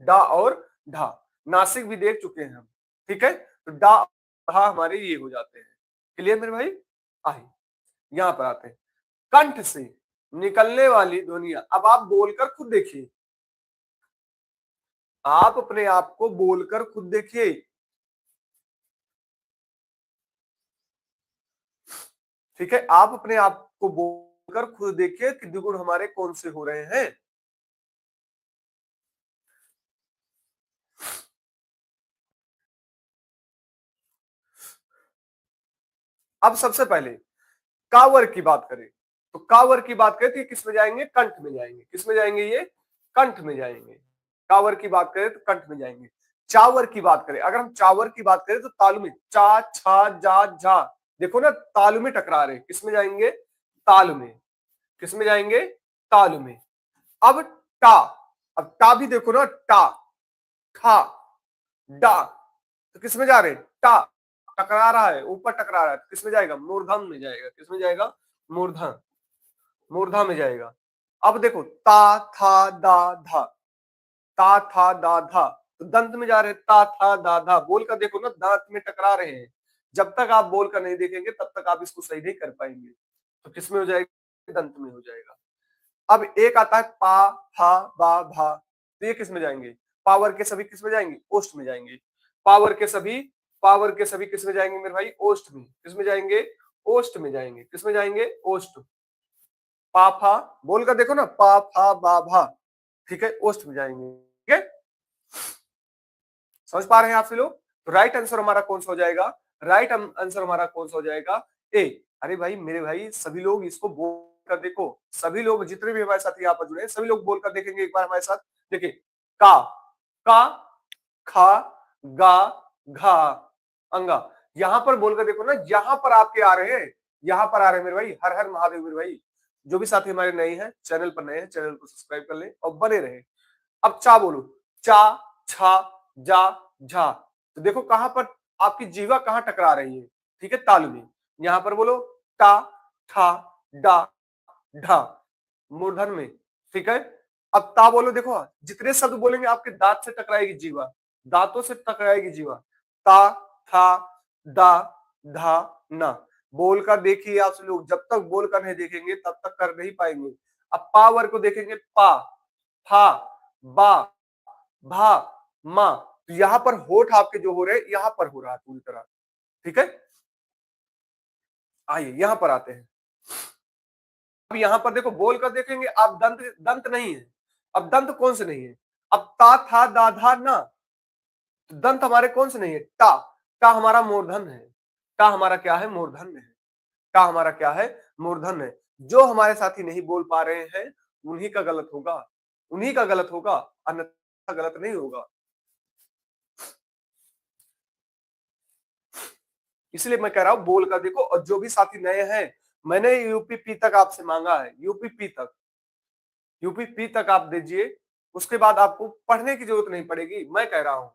डा और ढा। नासिक भी देख चुके हैं हम। ठीक है, तो डा ढा हमारे ये हो जाते हैं। क्लियर मेरे भाई? आइए यहां पर आते हैं। कंठ से निकलने वाली ध्वनियां, अब आप बोलकर खुद देखिए। आप अपने आप को बोलकर खुद देखिए। ठीक है, आप अपने आप को बोलकर खुद देखिए कि द्विगुण हमारे कौन से हो रहे हैं। अब सबसे पहले कावर की बात करें तो कावर की बात करें तो ये किस में जाएंगे? कंठ में जाएंगे। किस में जाएंगे? ये कंठ में जाएंगे। कावर की बात करें तो कंठ में जाएंगे। चावर की बात करें, अगर हम चावर की बात करें तो तालु में चा छा जा झा, देखो ना तालु में टकरा रहे। किस में जाएंगे? ताल में। किस में जाएंगे? ताल में। अब टा, अब टा भी देखो ना, टा खा डा, तो किस में जा रहे हैं? टा टकरा रहा है, ऊपर टकरा रहा है, किस में जाएगा? मूर्धन में जाएगा। किस में जाएगा? मूर्धन, मूर्धा में जाएगा। अब देखो ता था दा धा, ता था दा धा, तो दंत में जा रहे हैं। ता था दा धा, बोल कर देखो ना, दांत में टकरा रहे हैं। जब तक आप बोल कर नहीं देखेंगे तब तक आप इसको सही नहीं कर पाएंगे। तो किस में हो जाएगा? दंत में हो जाएगा। अब एक आता है पा फा बा भा, तो ये किस में जाएंगे? पावर के सभी किस में जाएंगे? ओष्ठ में जाएंगे। पावर के सभी, पावर के सभी किस में जाएंगे मेरे भाई? ओष्ठ में। किस में जाएंगे? ओष्ठ में जाएंगे। किस में जाएंगे? ओष्ठ। पा फा बोलकर देखो ना, पा फा बा भा, ठीक है, ओष्ठ में जाएंगे। ठीक है, समझ पा रहे हैं आप लोग? तो राइट आंसर हमारा कौन सा हो जाएगा? राइट आंसर हमारा कौन सा हो जाएगा? ए। अरे भाई मेरे भाई, सभी लोग इसको बोल कर देखो। सभी लोग जितने भी हमारे साथ यहाँ पर जुड़े हैं, सभी लोग बोलकर देखेंगे एक बार हमारे साथ। देखिए, का का खा गा घा अंगा। यहां पर बोलकर देखो ना, यहां पर आपके आ रहे हैं, यहां पर आ रहे हैं मेरे भाई। हर हर महादेव मेरे भाई। जो भी साथी हमारे नए हैं, चैनल पर नए हैं, चैनल को सब्सक्राइब कर लें और बने रहे। अब चा बोलो, चा छा जा झा, तो देखो कहां पर आपकी जीवा कहां टकरा रही है? ठीक है, तालु में। यहां पर बोलो टा ठा डा ढा, मूर्धन में। ठीक है, अब ता बोलो, देखो जितने शब्द बोलेंगे आपके दांत से टकराएगी जीवा, दांतों से टकराएगी जीवा। ता था दा धा ना, बोलकर देखिए आप लोग। जब तक बोलकर नहीं देखेंगे तब तक कर नहीं पाएंगे। अब पावर को देखेंगे, पा फा बा भा मा, तो यहां पर होठ आपके जो हो रहे हैं, यहां पर हो रहा है पूरी तरह। ठीक है, आइए यहां पर आते हैं। अब यहां पर देखो, बोल कर देखेंगे आप, दंत दंत नहीं है। अब दंत कौन से नहीं है? अब ता था दा धा ना, तो दंत हमारे कौन से नहीं है? टा, टा हमारा मूर्धन है। टा हमारा क्या है? मूर्धन है। टा हमारा क्या है? मूर्धन है। जो हमारे साथी नहीं बोल पा रहे हैं, उन्हीं का गलत होगा, उन्हीं का गलत होगा, अन्यथा गलत नहीं होगा। इसलिए मैं कह रहा हूं बोल कर देखो। और जो भी साथी नए हैं, मैंने यूपी पी तक आपसे मांगा है, यूपी पी तक, यूपी पी तक आप दीजिए। उसके बाद आपको पढ़ने की जरूरत नहीं पड़ेगी, मैं कह रहा हूं।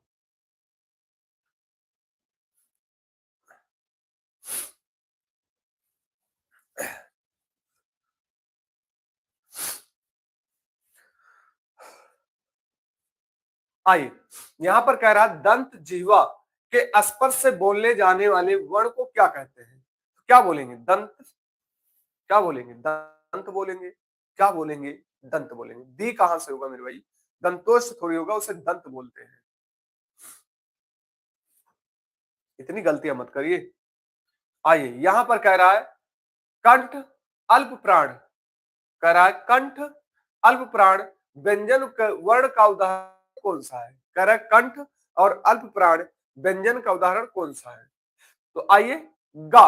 आइए, यहां पर कह रहा है दंत जिह्वा के स्पर्श से बोलने जाने वाले वर्ण को क्या कहते हैं? क्या बोलेंगे? दंत, क्या बोलेंगे? दंत बोलेंगे, क्या बोलेंगे? दंत बोलेंगे। दी कहां से होगा मेरे भाई? दंतों से थोड़ी होगा, उसे दंत बोलते हैं। इतनी गलतियां मत करिए। आइए, यहां पर कह रहा है कंठ अल्प प्राण, कह रहा है कंठ अल्प प्राण व्यंजन वर्ण का उदाहरण कौन सा है? कह रहा है कंठ और अल्प प्राण व्यंजन का उदाहरण कौन सा है? तो आइए, गा।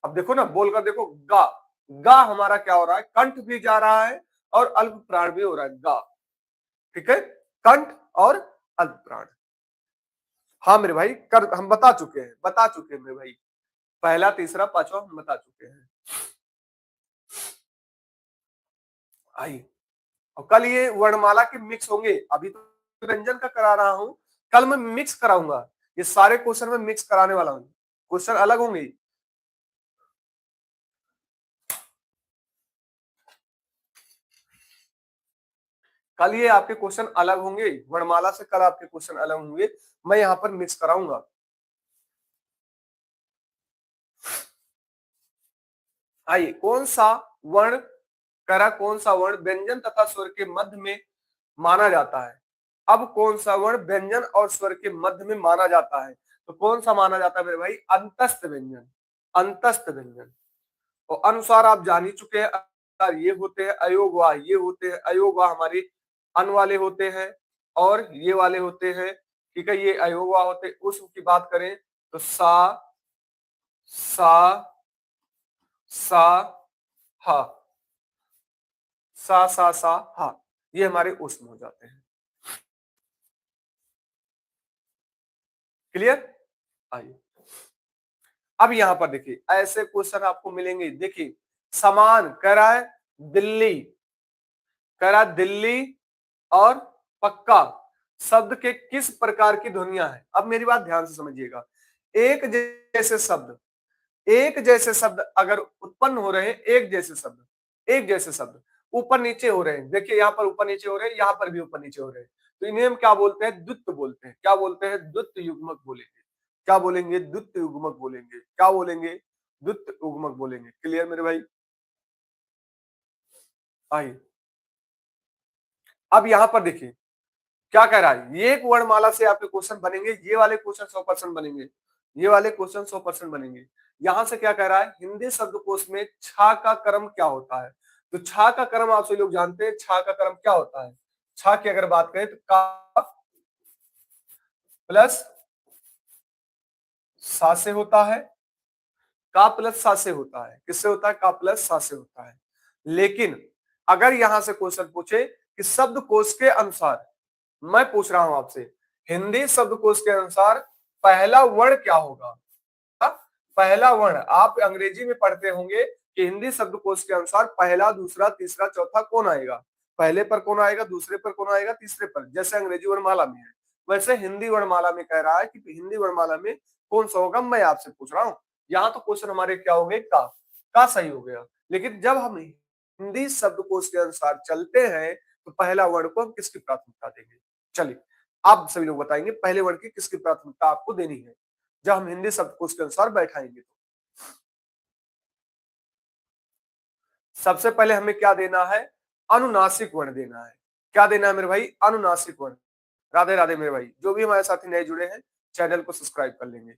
अब देखो ना, बोलकर देखो, गा। गा हमारा क्या हो रहा है? कंठ भी जा रहा है और अल्प प्राण भी हो रहा है, गा। ठीक है, कंठ और अल्प प्राण। हाँ मेरे भाई, कर हम बता चुके हैं, बता चुके हैं मेरे भाई। पहला, तीसरा, पांचवा हम बता चुके हैं। आइए, और कल ये वर्णमाला के मिक्स होंगे। अभी तो व्यंजन का करा रहा हूं, कल मैं मिक्स कराऊंगा। ये सारे क्वेश्चन में मिक्स कराने वाला हूं, क्वेश्चन अलग होंगे। कल ये आपके क्वेश्चन अलग होंगे, वर्णमाला से कल आपके क्वेश्चन अलग होंगे, मैं यहाँ पर मिक्स कराऊंगा। आइए, कौन सा वर्ण, करा कौन सा वर्ण व्यंजन तथा स्वर के मध्य में माना जाता है? अब कौन सा वर्ण व्यंजन और स्वर के मध्य में माना जाता है? तो कौन सा माना जाता है मेरे भाई? अंतस्थ व्यंजन, अंतस्थ व्यंजन। और अनुसार आप जान ही चुके हैं, ये होते हैं अयोगवा, ये होते हैं अयोगवा, हमारे अन वाले होते हैं और ये वाले होते हैं। ठीक है, ये अयोगवा होते। उस की बात करें तो सा, सा, सा, हा, सा हा, ये हमारे उष्म हो जाते हैं। क्लियर? आइए, अब यहां पर देखिए, ऐसे क्वेश्चन आपको मिलेंगे। देखिए, समान कह रहा है दिल्ली, कह रहा है दिल्ली और पक्का शब्द के किस प्रकार की ध्वनियां हैं? अब मेरी बात ध्यान से समझिएगा। एक जैसे शब्द, एक जैसे शब्द अगर उत्पन्न हो रहे हैं, एक जैसे शब्द, एक जैसे शब्द ऊपर नीचे हो रहे हैं। देखिए, यहाँ पर ऊपर नीचे हो रहे हैं, यहाँ पर भी ऊपर नीचे हो रहे हैं, तो इन्हें हम क्या बोलते हैं? द्वित्व बोलते हैं। क्या बोलते हैं? द्वित्व युग्मक बोलेंगे। क्या बोलेंगे? द्वित्व युग्मक बोलेंगे। क्या बोलेंगे? द्वित्व युग्मक बोलेंगे। क्लियर मेरे भाई? आइए, अब यहां पर देखिए क्या कह रहा है। ये एक वर्णमाला से आपके क्वेश्चन बनेंगे, ये वाले क्वेश्चन 100% बनेंगे, ये वाले क्वेश्चन 100% बनेंगे। यहां से क्या कह रहा है? हिंदी शब्दकोश में छा का क्रम क्या होता है? तो छा का क्रम आप सभी लोग जानते हैं, छा का क्रम क्या होता है? छा की अगर बात करें तो का प्लस सा से होता है, का प्लस सा से होता है। किससे होता है? का प्लस सा से होता है। लेकिन अगर यहां से क्वेश्चन पूछे कि शब्दकोश के अनुसार, मैं पूछ रहा हूं आपसे, हिंदी शब्दकोश के अनुसार पहला वर्ण क्या होगा? पहला वर्ण आप अंग्रेजी में पढ़ते होंगे कि हिंदी शब्दकोश के अनुसार पहला, दूसरा, तीसरा, चौथा कौन आएगा? पहले पर कौन आएगा? दूसरे पर कौन आएगा? तीसरे पर। जैसे अंग्रेजी वर्णमाला में है, वैसे हिंदी वर्णमाला में कह रहा है कि हिंदी वर्णमाला में कौन सा होगा। मैं आपसे पूछ रहा हूं, यहाँ तो क्वेश्चन हमारे क्या हो गए? का सही हो गया। लेकिन जब हम हिंदी शब्दकोश के अनुसार चलते हैं तो पहला वर्ण को हम किसकी प्राथमिकता देंगे? चलिए, आप सभी लोग बताएंगे पहले वर्ण की किसकी प्राथमिकता आपको देनी है जब हम हिंदी शब्दकोश के अनुसार बैठाएंगे। तो सबसे पहले हमें क्या देना है? अनुनासिक वर्ण देना है। क्या देना है मेरे भाई? अनुनासिक वर्ण। राधे राधे मेरे भाई, जो भी हमारे साथी नए जुड़े हैं चैनल को सब्सक्राइब कर लेंगे,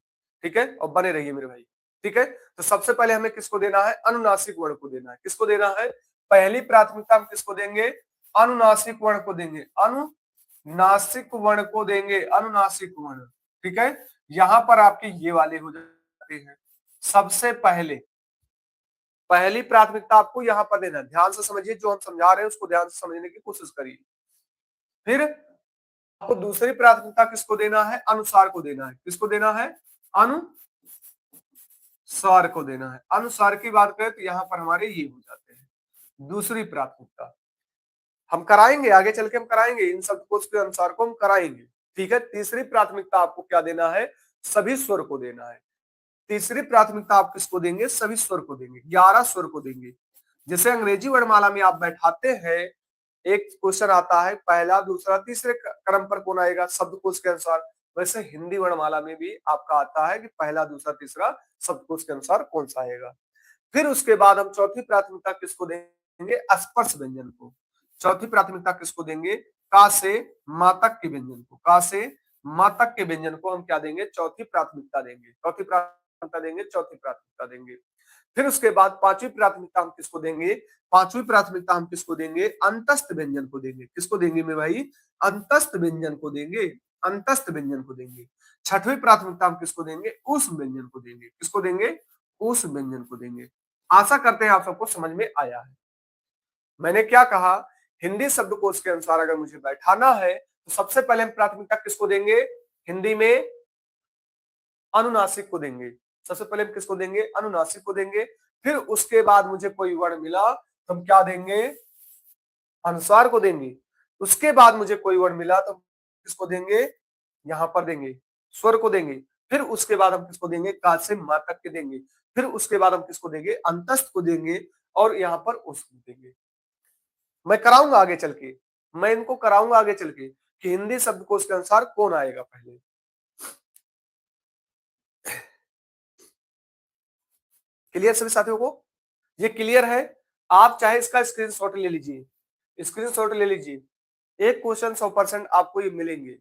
ठीक है, और बने रहिए मेरे भाई। ठीक है, तो सबसे पहले हमें किसको देना है? अनुनासिक वर्ण को देना है। किसको देना है? पहली प्राथमिकता हम किसको देंगे? अनुनासिक वर्ण को देंगे। अनुनासिक वर्ण को देंगे, अनुनासिक वर्ण। ठीक है, यहां पर आपके ये वाले हो जाते हैं। सबसे पहले पहली प्राथमिकता आपको यहां पर देना है। ध्यान से समझिए, जो हम समझा रहे हैं उसको ध्यान से समझने की कोशिश करिए। फिर आपको दूसरी प्राथमिकता किसको देना है? अनुसार को देना है। किसको देना है? अनुसार को देना है। अनुसार की बात करें तो यहां पर हमारे ये हो जाते हैं दूसरी प्राथमिकता। हम कराएंगे, आगे चल के हम कराएंगे, इन शब्दकोश के अनुसार को हम कराएंगे। ठीक है, तीसरी प्राथमिकता आपको क्या देना है, सभी स्वर को देना है। तीसरी प्राथमिकता आप किसको देंगे, सभी स्वर को देंगे, 11 स्वर को देंगे। जैसे अंग्रेजी वर्णमाला में आप बैठाते हैं, एक क्वेश्चन आता है पहला दूसरा तीसरे क्रम पर कौन आएगा शब्दकोश के अनुसार, वैसे हिंदी वर्णमाला में भी आपका आता है कि पहला दूसरा तीसरा शब्दकोश के अनुसार कौन सा आएगा। फिर उसके बाद हम चौथी प्राथमिकता किसको देंगे, स्पर्श व्यंजन को। चौथी प्राथमिकता किसको देंगे, का से मा तक के व्यंजन को, का से मा तक के व्यंजन को हम क्या देंगे, चौथी प्राथमिकता देंगे। चौथी प्राथमिकता देंगे, चौथी प्राथमिकता देंगे। फिर उसके बाद पांचवी प्राथमिकता हम किसको देंगे, पांचवी प्राथमिकता हम किसको देंगे, अंतस्थ व्यंजन को देंगे। किसको देंगे मेरे भाई, अंतस्थ व्यंजन को देंगे, अंतस्थ व्यंजन को देंगे। छठवीं प्राथमिकता हम किसको देंगे, उस व्यंजन को देंगे। किसको देंगे, उस व्यंजन को देंगे। आशा करते हैं आप सबको समझ में आया है। मैंने क्या कहा, हिंदी शब्दकोश के अनुसार अगर मुझे बैठाना है तो सबसे पहले हम प्राथमिकता किसको देंगे, हिंदी में अनुनासिक को देंगे। सबसे पहले हम किसको देंगे, अनुनासिक को देंगे। फिर उसके बाद मुझे कोई वर्ण मिला तो हम क्या देंगे, अनुस्वार को देंगे। उसके बाद मुझे कोई वर्ण मिला तो किसको देंगे, यहां पर देंगे, स्वर को देंगे। फिर उसके बाद हम किसको देंगे, का से मा तक के देंगे। फिर उसके बाद हम किसको देंगे, अंतस्थ को देंगे, और यहाँ पर उसको देंगे। मैं कराऊंगा आगे चल के, मैं इनको कराऊंगा आगे चल के कि हिंदी शब्दकोश के अनुसार कौन आएगा पहले। क्लियर सभी साथियों को, ये क्लियर है। आप चाहे इसका स्क्रीनशॉट ले लीजिए, स्क्रीनशॉट ले लीजिए। एक क्वेश्चन 100% आपको ये मिलेंगे।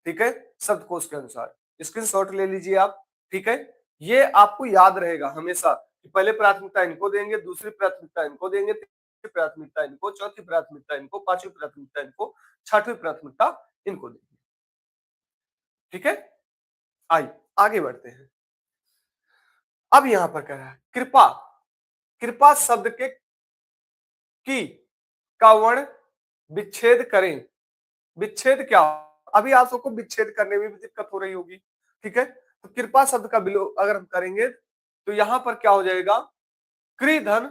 ठीक है, शब्दकोश के अनुसार स्क्रीनशॉट ले लीजिए आप। ठीक है, ये आपको याद रहेगा हमेशा कि पहले प्राथमिकता इनको देंगे, दूसरी प्राथमिकता इनको देंगे, तीसरी प्राथमिकता इनको, चौथी प्राथमिकता इनको, पांचवी प्राथमिकता इनको, छठवीं प्राथमिकता इनको देंगे। ठीक है, आइए आगे बढ़ते हैं। अब यहां पर कह रहा है कृपा, कृपा शब्द के की का वर्ण विच्छेद करें। विच्छेद क्या, अभी आप सबको विच्छेद करने में भी दिक्कत हो रही होगी। ठीक है, तो कृपा शब्द का विलोप अगर हम करेंगे तो यहां पर क्या हो जाएगा, कृ धन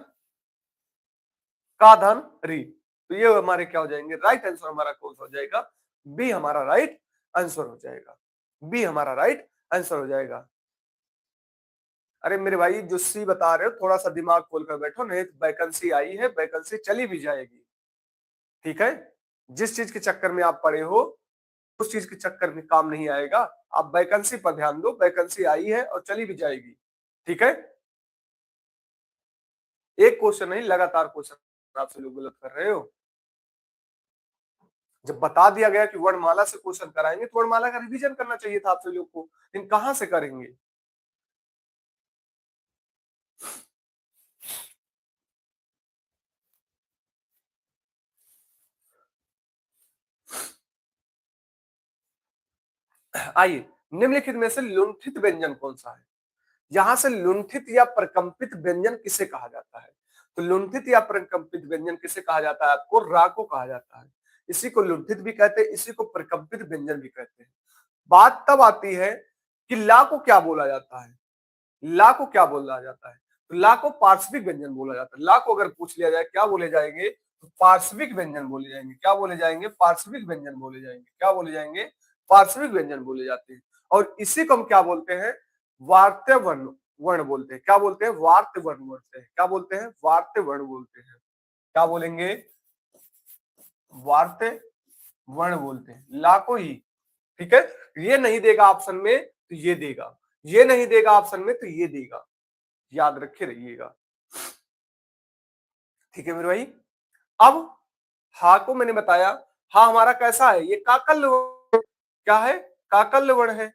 का धन री। तो ये हमारे क्या हो जाएंगे, राइट आंसर हमारा कौन सा हो जाएगा, बी हमारा राइट आंसर हो जाएगा। बी हमारा राइट आंसर हो जाएगा। अरे मेरे भाई जो सी बता रहे हो थोड़ा सा दिमाग खोल कर बैठो, नहीं तो वैकेंसी आई है, वैकेंसी चली भी जाएगी। ठीक है, जिस चीज के चक्कर में आप पड़े हो उस चीज के चक्कर में काम नहीं आएगा। आप वैकेंसी पर ध्यान दो, वैकेंसी आई है और चली भी जाएगी। ठीक है, एक क्वेश्चन नहीं लगातार क्वेश्चन आपसे लोग गलत कर रहे हो। जब बता दिया गया कि वर्णमाला से क्वेश्चन कराएंगे तो वर्णमाला का रिवीजन करना चाहिए था आपसे लोग को, इन कहां से करेंगे। आइए, निम्नलिखित में से लुंठित व्यंजन कौन सा है। यहां से लुंठित या प्रकंपित व्यंजन किसे कहा जाता है, तो लुंठित या प्रकंपित व्यंजन किसे कहा जाता है, आपको रा को कहा जाता है। इसी को लुंठित भी कहते हैं, इसी को प्रकंपित व्यंजन भी कहते हैं। बात तब आती है कि ला को क्या बोला जाता है, ला को क्या बोला जाता है, तो ला को पार्श्विक व्यंजन बोला जाता है। ला को अगर पूछ लिया जाए क्या बोले जाएंगे, तो पार्श्विक व्यंजन बोले जाएंगे। क्या बोले जाएंगे, पार्श्विक व्यंजन बोले जाएंगे। क्या बोले जाएंगे, पार्श्विक व्यंजन बोले जाते हैं। और इसी को हम क्या बोलते हैं, वार्त्य वर्ण वर्ण बोलते हैं। क्या बोलते हैं, वार्त्य वर्ण बोलते हैं। क्या बोलते हैं, वार्त्य वर्ण बोलते हैं। क्या बोलेंगे, वार्त्य वर्ण बोलते हैं ला को ही। ठीक है, ये नहीं देगा ऑप्शन में तो ये देगा, ये नहीं देगा ऑप्शन में तो ये देगा, याद रखे रहिएगा। ठीक है मेरे भाई, अब हा को मैंने बताया, हा हमारा कैसा है, ये काकल्य वर्ण। क्या है, काकल्य वर्ण है।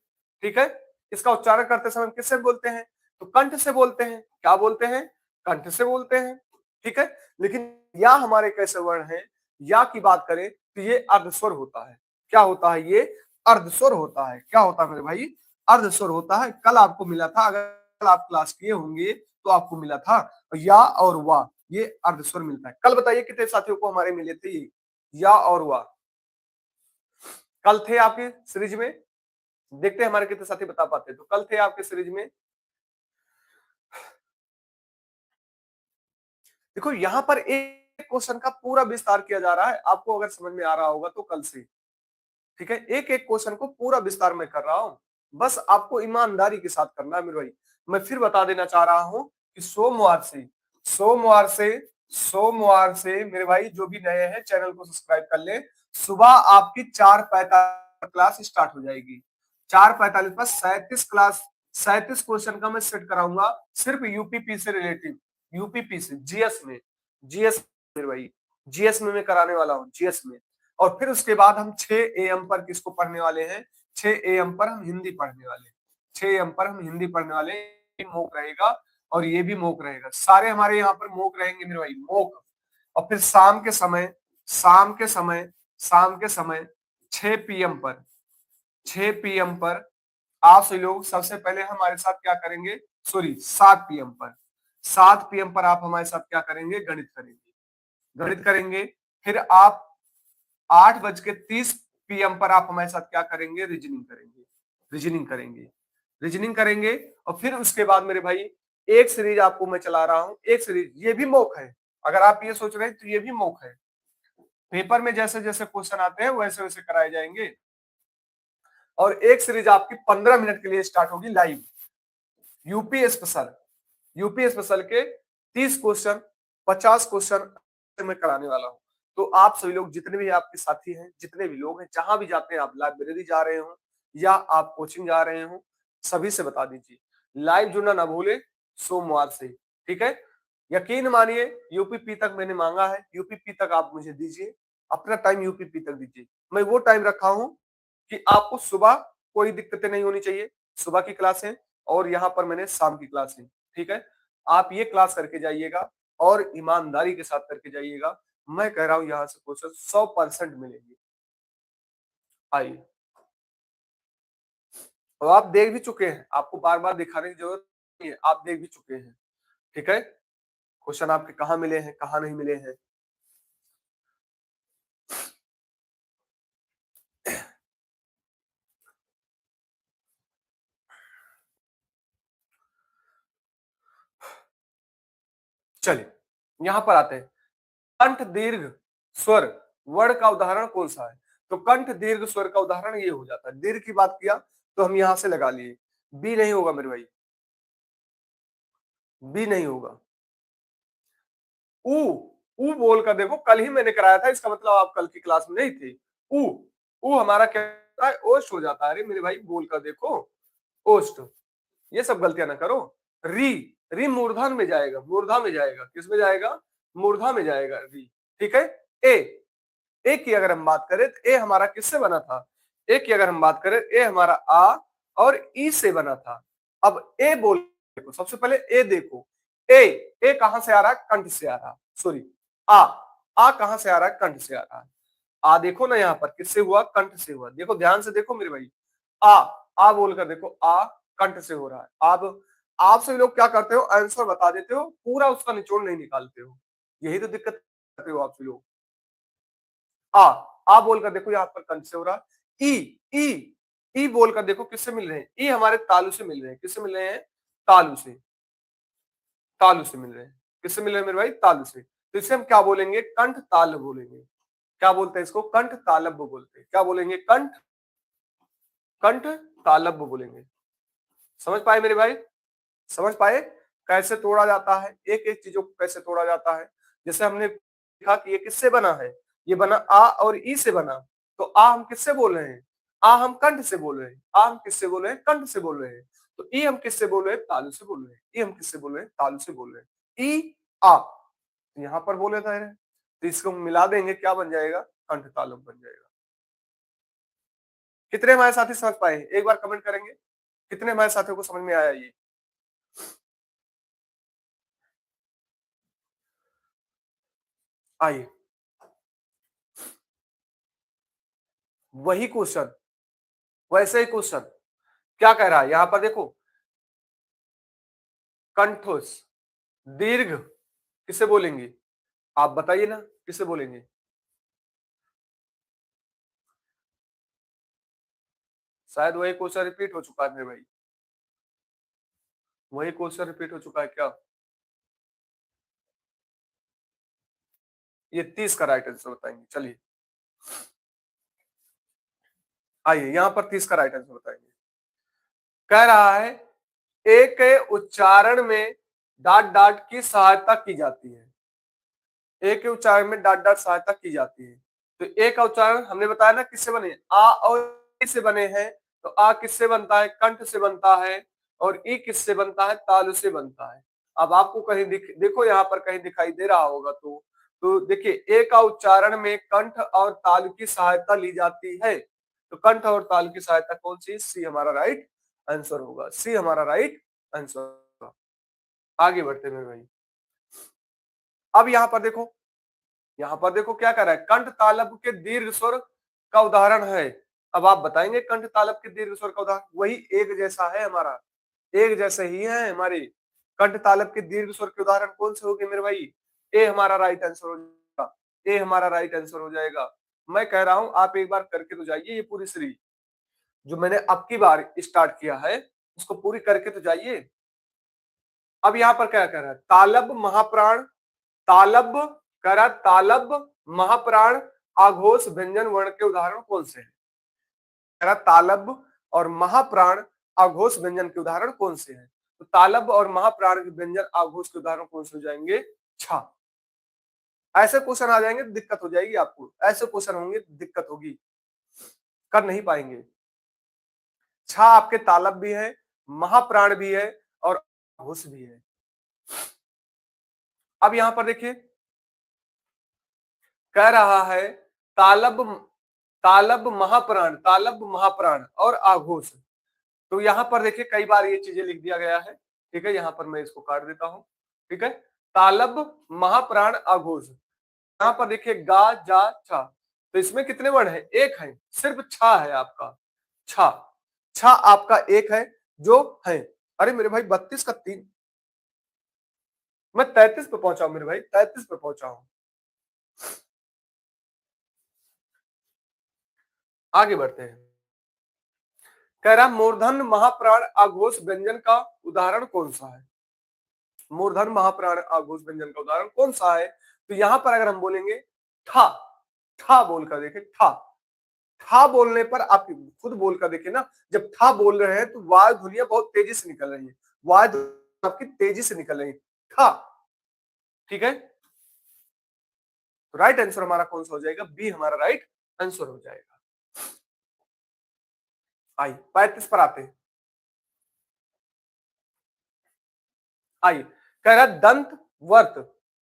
ठीक है, इसका उच्चारण करते समय किससे बोलते हैं, तो कंठ से बोलते हैं। क्या बोलते हैं, कंठ से बोलते हैं। ठीक है, लेकिन या हमारे कैसे वर्ण है, या की बात करें तो ये अर्धस्वर होता है। क्या होता है, ये अर्धस्वर होता है। क्या होता है मेरे भाई, अर्धस्वर होता है। कल आपको मिला था, अगर कल आप क्लास किए होंगे तो आपको मिला था या और वाह, ये अर्धस्वर मिलता है। कल बताइए कितने साथियों को हमारे मिले थे ये या और वाह, कल थे आपके सीरीज में। देखते हैं हमारे कितने साथी बता पाते हैं, तो कल थे आपके सीरीज में। देखो यहां पर एक क्वेश्चन का पूरा विस्तार किया जा रहा है, आपको अगर समझ में आ रहा होगा तो कल से, ठीक है। एक एक क्वेश्चन को पूरा विस्तार में कर रहा हूं, बस आपको ईमानदारी के साथ करना है मेरे भाई। मैं फिर बता देना चाह रहा हूं कि सोमवार से मेरे भाई जो भी नए हैं चैनल को सब्सक्राइब कर ले। सुबह आपकी 4:45 क्लास स्टार्ट हो जाएगी। 4:45 पर 37 क्वेश्चन का मैं सेट कराऊंगा, सिर्फ यूपीपी से रिलेटिव, यूपीपी से, जीएस में, जीएस मेरे भाई, जीएस में मैं कराने वाला हूँ, जीएस में। और फिर उसके बाद हम 6 AM पर किसको पढ़ने वाले हैं, 6 AM पर हम हिंदी पढ़ने वाले हैं, 6 AM पर हम हिंदी पढ़ने वाले हैं। मोक रहेगा और ये भी मोक रहेगा, सारे हमारे यहाँ पर मोक रहेंगे मेरे भाई, मोक। और फिर शाम के समय 6 PM पर, 6 PM पर आप सभी लोग सबसे पहले हमारे साथ क्या करेंगे, सॉरी 7 PM पर, 7 PM पर आप हमारे साथ क्या करेंगे, गणित करेंगे। फिर आप 8:30 PM पर आप हमारे साथ क्या करेंगे, रीजनिंग करेंगे। और फिर उसके बाद मेरे भाई एक सीरीज आपको मैं चला रहा हूं, एक सीरीज, ये भी मॉक है। अगर आप ये सोच रहे हैं तो ये भी मॉक है, पेपर में जैसे जैसे क्वेश्चन आते हैं वैसे वैसे कराए जाएंगे। और एक सीरीज आपकी 15 मिनट के लिए स्टार्ट होगी लाइव, यूपी स्पेशल के 30 क्वेश्चन, 50 क्वेश्चन मैं कराने वाला हूं। तो आप सभी लोग जितने भी आपके साथी हैं, जितने भी लोग हैं, जहां भी जाते हैं, आप लाइब्रेरी जा रहे हो या आप कोचिंग जा रहे हो, सभी से बता दीजिए लाइव जुड़ना ना भूले सोमवार से, ठीक है। यकीन मानिए यूपीपी तक मैंने मांगा है, यूपीपी तक आप मुझे दीजिए, अपना टाइम यूपीपी तक दीजिए। मैं वो टाइम रखा हूं कि आपको सुबह कोई दिक्कतें नहीं होनी चाहिए, सुबह की क्लासें, और यहाँ पर मैंने शाम की क्लासें, ठीक है। आप ये क्लास करके जाइएगा और ईमानदारी के साथ करके जाइएगा। मैं कह रहा हूं यहाँ से क्वेश्चन 100% मिलेंगे। आइए, और आप देख भी चुके हैं, आपको बार बार दिखाने की जरूरत नहीं है, आप देख भी चुके हैं, ठीक है। क्वेश्चन आपके कहाँ मिले हैं, कहाँ नहीं मिले हैं। चलिए यहां पर आते हैं, कंठ दीर्घ स्वर वर्ण का उदाहरण कौन सा है। तो कंठ दीर्घ स्वर का उदाहरण ये हो जाता है, दीर्घ की बात किया तो हम यहां से लगा लिए, बी नहीं होगा मेरे भाई, बी नहीं होगा। ऊ, ऊ बोल कर देखो, कल ही मैंने कराया था, इसका मतलब आप कल की क्लास में नहीं थे। ऊ, ऊ हमारा क्या होता है, ओष्ठ हो जाता है। अरे मेरे भाई बोल कर देखो, ओष्ठ। ये सब गलतियां ना करो। री, री मूर्धन में जाएगा, मूर्धा में जाएगा, किस में जाएगा, मूर्धा में जाएगा री, ठीक है। ए, ए की अगर हम बात करें तो ए हमारा किससे बना था, ए की अगर हम बात करें, ए हमारा आ और ई से बना था। अब ए बोल देखो, सबसे पहले ए देखो, ए, ए कहां से आ रहा है, कंठ से आ रहा है, सॉरी आ, आ कहां से आ रहा है, कंठ से आ रहा है। आ देखो ना यहाँ पर किससे हुआ, कंठ से हुआ, देखो ध्यान से देखो मेरे भाई, आ, आ बोलकर देखो, आ कंठ से हो रहा है। अब आप सभी लोग क्या करते हो, आंसर बता देते हो, पूरा उसका निचोड़ नहीं निकालते हो, यही तो दिक्कत करते हो आप सभी लोग। आ, आ बोलकर देखो यहाँ पर कंठ से हो रहा है। ई, ई, ई बोलकर देखो किससे मिल रहे हैं, ई हमारे तालु से मिल रहे हैं, किससे मिल रहे हैं, तालु से, तालु से मिल रहे हैं, किससे मिल रहे हैं मेरे भाई, तालु से। तो इसे हम क्या बोलेंगे, कंठ तालब बोलेंगे। क्या बोलते हैं इसको, कंठ तालब बोलते हैं। क्या बोलेंगे, कंठ, कंठ तालब बोलेंगे। समझ पाए मेरे भाई, समझ पाए कैसे तोड़ा जाता है, एक एक चीजों को कैसे तोड़ा जाता है। जैसे हमने देखा कि ये किससे बना है, ये बना आ और ई से बना। तो आ हम किससे बोल रहे हैं, आ हम कंठ से बोल रहे हैं, आ हम किससे बोल रहे हैं, कंठ से बोल रहे हैं। तो ई हम किससे बोल रहे हैं, तालु से बोल रहे हैं, ई हम किससे बोल रहे हैं, तालु से बोल रहे हैं। ई आ यहाँ पर बोले था, तो इसको मिला देंगे, क्या बन जाएगा, कंठ तालुक बन जाएगा। कितने हमारे साथी समझ पाए, एक बार कमेंट करेंगे, कितने हमारे साथियों को समझ में आया ये। आइए, वही क्वेश्चन, वैसे ही क्वेश्चन क्या कह रहा है यहां पर देखो, कंठोस दीर्घ किसे बोलेंगे, आप बताइए ना किसे बोलेंगे। शायद वही क्वेश्चन रिपीट हो चुका है मेरे भाई, वही क्वेश्चन रिपीट हो चुका है क्या। ये 30 का राइट आंसर बताएंगे। चलिए आइए यहां पर 30 का राइट आंसर बताएंगे। कह रहा है ए के उच्चारण में डाट डाट की सहायता की जाती है। ए के उच्चारण में डाट डाट सहायता की जाती है। तो ए का उच्चारण हमने बताया ना किससे बने, आ और ई से बने हैं। तो आ किससे बनता है, कंठ से बनता है। और ई किससे बनता है, तालु से बनता है। अब आपको कहीं देखो यहाँ पर कहीं दिखाई दे रहा होगा तो देखिए ए का उच्चारण में कंठ और तालु की सहायता ली जाती है। तो कंठ और तालु की सहायता कौन सी, सी हमारा राइट आंसर होगा। सी हमारा राइट आंसर होगा। आगे बढ़ते मेरे भाई। अब यहाँ पर देखो क्या कर रहा है, कंठ तालब के दीर्घ स्वर का उदाहरण है। अब आप बताएंगे कंठ तालब के दीर्घ स्वर का उदाहरण, वही एक जैसा है हमारा, एक जैसे ही है हमारे। कंठ तालब के दीर्घ स्वर के उदाहरण कौन से होंगे मेरे भाई, ए हमारा राइट आंसर हो जाएगा। ए हमारा राइट आंसर हो जाएगा। मैं कह रहा हूं आप एक बार करके तो जाइए, ये पूरी सीरीज जो मैंने अब की बार स्टार्ट किया है उसको पूरी करके तो जाइए। अब यहाँ पर क्या कह रहा है, तालब महाप्राण, तालब कह रहा तालब महाप्राण आघोष व्यंजन वर्ण के उदाहरण कौन से हैं। कह रहा तालब और महाप्राण आघोष व्यंजन के उदाहरण कौन से हैं। तो तालब और महाप्राण के व्यंजन आघोष के उदाहरण कौन से हो जाएंगे, छा। ऐसे क्वेश्चन आ जाएंगे दिक्कत हो जाएगी आपको, ऐसे क्वेश्चन होंगे दिक्कत होगी, कर नहीं पाएंगे। छा आपके तालब भी है, महाप्राण भी है और आघोष भी है। अब यहां पर देखिए कह रहा है तालब, तालब महाप्राण, तालब महाप्राण और आघोष। तो यहां पर देखिए कई बार ये चीजें लिख दिया गया है, ठीक है। यहां पर मैं इसको काट देता हूं, ठीक है। तालब महाप्राण आघोष, यहां पर देखिए गा जा छा, तो इसमें कितने वर्ण है, एक है, सिर्फ छा है आपका, छा, छा आपका एक है जो है। अरे मेरे भाई 32 का 3, मैं 33 पे पहुंचा हूं मेरे भाई, 33 पे पहुंचा हूं। आगे बढ़ते हैं। कह रहा मूर्धन महाप्राण आघोष व्यंजन का उदाहरण कौन सा है। मूर्धन महाप्राण आघोष व्यंजन का उदाहरण कौन सा है। तो यहां पर अगर हम बोलेंगे ठा, ठा बोलकर देखें, ठा, ठा बोलने पर आप खुद बोलकर देखिए ना, जब ठा बोल रहे हैं तो वायु ध्वनियां बहुत तेजी से निकल रही है, वायु ध्वनियां आपकी तेजी से निकल रही है, ठा, ठीक है। तो राइट आंसर हमारा कौन सा हो जाएगा, बी हमारा राइट आंसर हो जाएगा। आइए 35 पर आते हैं। आइए कह रहा दंत वर्त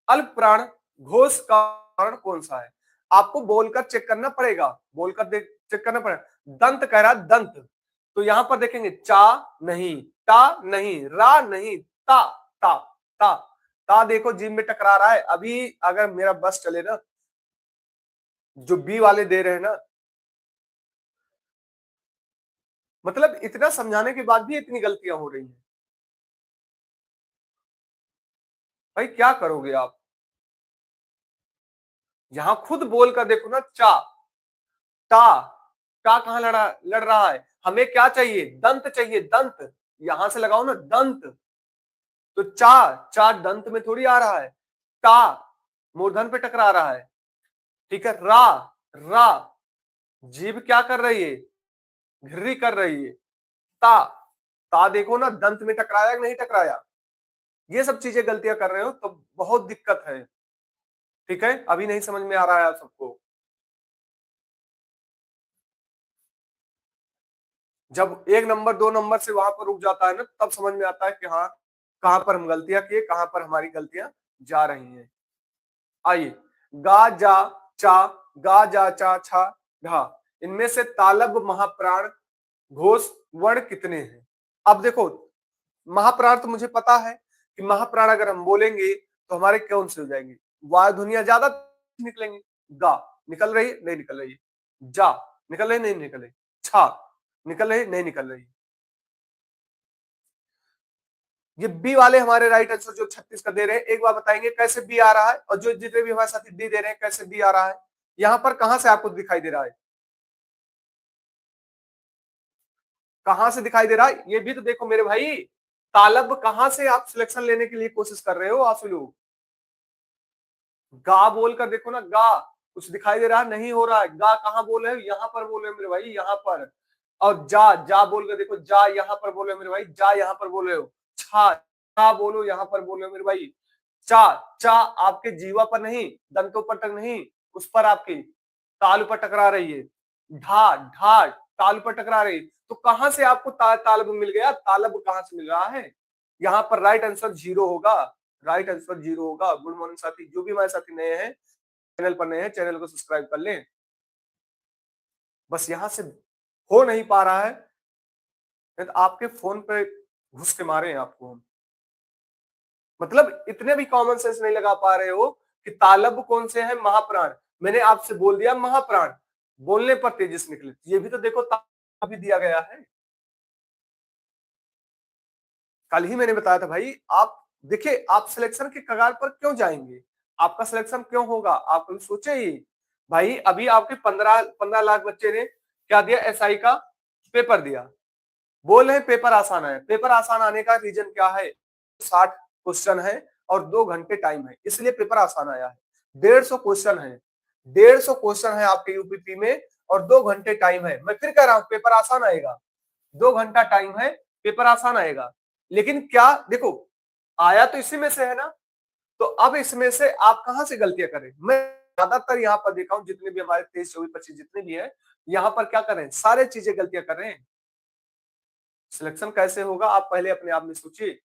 अल्प प्राण घोष का कारण कौन सा है। आपको बोलकर चेक करना पड़ेगा, बोलकर चेक करना पड़ेगा। दंत कह रहा दंत, तो यहां पर देखेंगे चा नहीं, टा नहीं, रा नहीं, ता, ता, ता, ता देखो जीभ में टकरा रहा है। अभी अगर मेरा बस चले ना, जो बी वाले दे रहे हैं ना, मतलब इतना समझाने के बाद भी इतनी गलतियां हो रही हैं, भाई क्या करोगे आप। यहां खुद बोल कर देखो ना, चा, टा, टा कहां लड़ रहा है, हमें क्या चाहिए, दंत चाहिए, दंत, यहां से लगाओ ना दंत। तो चा, चा दंत में थोड़ी आ रहा है, टा मूर्धन पे टकरा रहा है, ठीक है। रा, रा जीभ क्या कर रही है, घिर्री कर रही है। ता, ता देखो ना दंत में टकराया कि नहीं टकराया। ये सब चीजें गलतियां कर रहे हो तो बहुत दिक्कत है, ठीक है। अभी नहीं समझ में आ रहा है आप सबको, जब एक नंबर दो नंबर से वहां पर रुक जाता है ना, तब समझ में आता है कि हाँ कहां पर हम गलतियां किए, कहां पर हमारी गलतियां जा रही हैं। आइए गा जा चा, गा जा चा छा घा, इनमें से तालब महाप्राण घोष वर्ण कितने हैं। अब देखो महाप्राण तो मुझे पता है कि महाप्राण अगर हम बोलेंगे तो हमारे कौन से हो जाएंगे, वायु ध्वनियां ज्यादा निकलेंगे। गा निकल रही नहीं निकल रही, जा निकल रही नहीं निकल रही, छा निकल रही नहीं निकल रही। ये बी वाले हमारे राइट आंसर जो 36 का दे रहे हैं, एक बार बताएंगे कैसे बी आ रहा है, और जो जितने भी हमारे साथी डी दे रहे हैं कैसे बी आ रहा है। यहां पर कहां से आपको दिखाई दे रहा है, कहां से दिखाई दे रहा है, ये भी तो देखो मेरे भाई। तालब कहां से आप सिलेक्शन लेने के लिए कोशिश कर रहे हो आप लोग, गा बोलकर देखो ना, गा कुछ दिखाई दे रहा है? नहीं हो रहा है। गा कहाँ बोले हो? यहाँ पर बोले मेरे भाई, यहाँ पर। और जा, जा बोल कर देखो, जा यहाँ पर बोले मेरे भाई, जा यहाँ पर बोले हो। छा, छा बोलो, यहाँ पर बोले मेरे भाई। चा, चा आपके जीवा पर नहीं, दंतों पर तक नहीं, उस पर आपकी तालू पर टकरा रही है। ढा, ढा तालू पर टकरा रही। तो कहां से आपको तालब मिल गया? तालब कहां से मिल रहा है? यहाँ पर राइट आंसर 0 होगा। राइट आंसर 0 होगा। गुड मॉर्निंग साथी, जो भी हमारे साथी नए हैं, चैनल पर नए हैं, चैनल को सब्सक्राइब कर लें। बस यहां से हो नहीं पा रहा है, तो आपके फोन पे घुस के मारे हैं आपको हम। मतलब इतने भी कॉमन सेंस नहीं लगा पा रहे हो कि तालब कौन से है? महाप्राण। मैंने आपसे बोल दिया महाप्राण, बोलने पर तेजस निकले। ये भी तो देखो तालब भी दिया गया है। कल ही मैंने बताया था भाई, आप देखिए, आप सिलेक्शन के कगार पर क्यों जाएंगे? आपका सिलेक्शन क्यों होगा? आप कभी सोचे ही? भाई अभी आपके 15 लाख बच्चे ने क्या दिया? एसआई का पेपर दिया, बोल रहे हैं पेपर आसान है। पेपर आसान आने का रीजन क्या है? 60 क्वेश्चन है और 2 घंटे टाइम है, इसलिए पेपर आसान आया है। 150 क्वेश्चन है, 150 क्वेश्चन है आपके यूपीपी में, और 2 घंटे टाइम है। मैं फिर कह रहा हूं पेपर आसान आएगा, 2 घंटा टाइम है, पेपर आसान आएगा। लेकिन क्या देखो, आया तो इसी में से है ना, तो अब इसमें से आप कहां से गलतियां करें? मैं ज्यादातर यहाँ पर देखा हूं, जितने भी हमारे 23, 24, 25 जितने भी है, यहाँ पर क्या करें? सारे चीजें गलतियां कर रहे हैं। सिलेक्शन कैसे होगा? आप पहले अपने आप में सोचिए।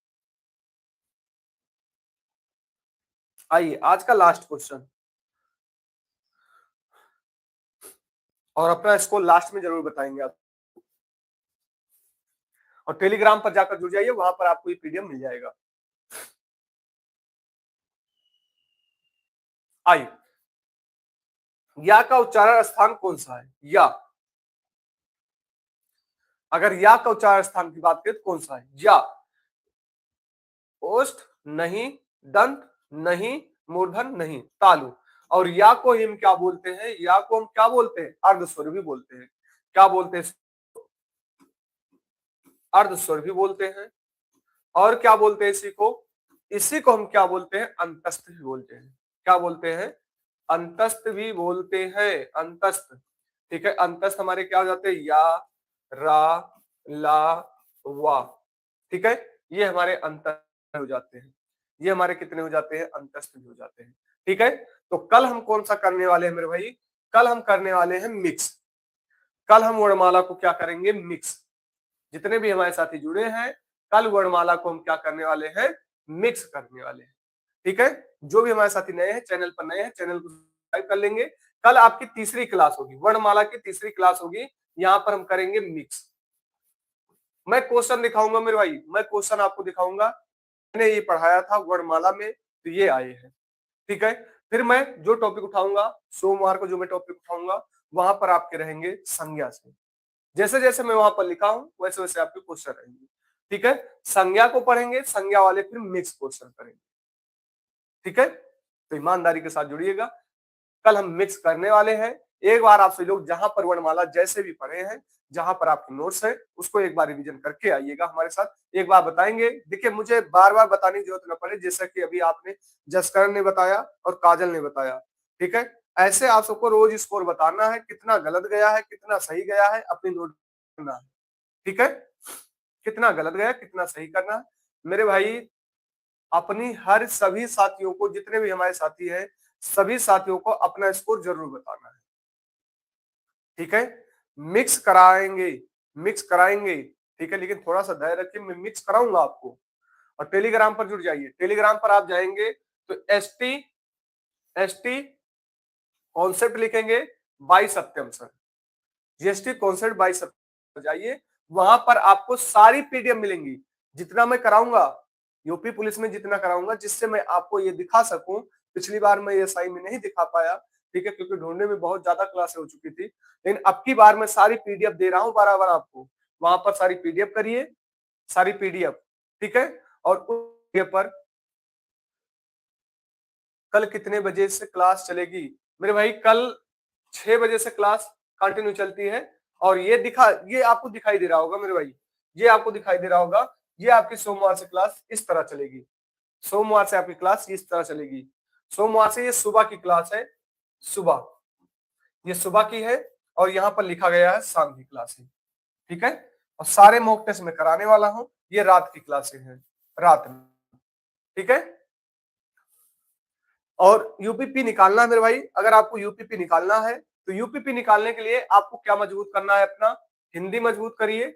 आइए आज का लास्ट क्वेश्चन, और अपना स्कोर लास्ट में जरूर बताएंगे आप। और टेलीग्राम पर जाकर जुड़ जाइए, वहां पर आपको ये पीडीएफ मिल जाएगा। आइए, या का उच्चारण स्थान कौन सा है? या, अगर या का उच्चारण स्थान की बात करें तो कौन सा है? या, ओष्ठ नहीं, दंत नहीं, मूर्धन नहीं, तालु। और या को हम क्या बोलते हैं? या को हम क्या बोलते हैं? अर्धस्वर भी बोलते हैं। क्या बोलते हैं? अर्धस्वर भी बोलते हैं। और क्या बोलते हैं इसी को? इसी को हम क्या बोलते हैं? अंतस्थ भी बोलते हैं। क्या बोलते हैं? अंतस्थ भी बोलते हैं। अंतस्थ, ठीक है। अंतस्थ हमारे क्या हो जाते हैं? या, रा, ला, वा, ठीक है। ये हमारे अंतस्थ हो जाते हैं। ये हमारे कितने हो जाते हैं? अंतस्थ भी हो जाते हैं, ठीक है। तो कल हम कौन सा करने वाले हैं मेरे भाई? कल हम करने वाले हैं मिक्स। कल हम वर्णमाला को क्या करेंगे? मिक्स। जितने भी हमारे साथी जुड़े हैं, कल वर्णमाला को हम क्या करने वाले हैं? मिक्स करने वाले हैं, ठीक है। जो भी हमारे साथी नए हैं, चैनल पर नए हैं, चैनल को सब्सक्राइब कर लेंगे। कल आपकी तीसरी क्लास होगी, वर्णमाला की तीसरी क्लास होगी। यहाँ पर हम करेंगे मिक्स। मैं क्वेश्चन दिखाऊंगा मेरे भाई, मैं क्वेश्चन आपको दिखाऊंगा। मैंने ये पढ़ाया था वर्णमाला में, तो ये आए हैं, ठीक है। फिर मैं जो टॉपिक उठाऊंगा, सोमवार को जो मैं टॉपिक उठाऊंगा, वहां पर आपके रहेंगे संज्ञा से। जैसे जैसे मैं वहां पर लिखा हूं, वैसे वैसे आपके क्वेश्चन रहेंगे, ठीक है। संज्ञा को पढ़ेंगे, संज्ञा वाले फिर मिक्स क्वेश्चन करेंगे, ठीक है। तो ईमानदारी के साथ जुड़िएगा, कल हम मिक्स करने वाले हैं। एक बार आपसे लोग जहां पर वर्णमाला जैसे भी पढ़े हैं, जहां पर आपके नोट्स है, उसको एक बार रिवीजन करके आइएगा हमारे साथ। एक बार बताएंगे, देखिए मुझे बार बार बताने की जरूरत न पड़े, जैसा कि अभी आपने जसकरण ने बताया और काजल ने बताया, ठीक है। ऐसे आप सबको रोज स्कोर बताना है, कितना गलत गया है, कितना सही गया है, अपनी नोट करना है, ठीक है। कितना गलत गया, कितना सही करना है मेरे भाई। अपनी हर सभी साथियों को, जितने भी हमारे साथी हैं, सभी साथियों को अपना स्कोर जरूर बताना है, ठीक है। मिक्स कराएंगे, मिक्स कराएंगे, ठीक है। लेकिन थोड़ा सा धैर्य रखिए, मैं मिक्स कराऊंगा आपको। और टेलीग्राम पर जुड़ जाइए। टेलीग्राम पर आप जाएंगे तो एसटी कॉन्सेप्ट लिखेंगे by Satyam sir, GST concept by Satyam जाइए। वहां पर आपको सारी पीडीएफ मिलेंगी, जितना मैं कराऊंगा यूपी पुलिस में, जितना कराऊंगा, जिससे मैं आपको ये दिखा सकूं। पिछली बार मैं ये सही में नहीं दिखा पाया, ठीक है, क्योंकि ढूंढने में बहुत ज्यादा क्लासें हो चुकी थी। लेकिन अब की बार मैं सारी पीडीएफ दे रहा हूं बराबर आपको। वहां पर सारी पीडीएफ करिए, सारी पीडीएफ, ठीक है। और उस पर कल कितने बजे से क्लास चलेगी मेरे भाई? कल 6 बजे से क्लास कंटिन्यू चलती है। और ये आपको दिखाई दे रहा होगा मेरे भाई, ये आपको दिखाई दे रहा होगा। ये आपकी सोमवार से क्लास इस तरह चलेगी, सोमवार से आपकी क्लास इस तरह चलेगी। सोमवार से ये सुबह की क्लास है, सुबह, ये सुबह की है और यहाँ पर लिखा गया है शाम की क्लास है, ठीक है। और सारे मॉक टेस्ट में कराने वाला हूँ, ये रात की क्लासें हैं, रात में, ठीक है। और यूपीपी निकालना है मेरे भाई, अगर आपको यूपीपी निकालना है तो यूपीपी निकालने के लिए आपको क्या मजबूत करना है, अपना हिंदी मजबूत करिए।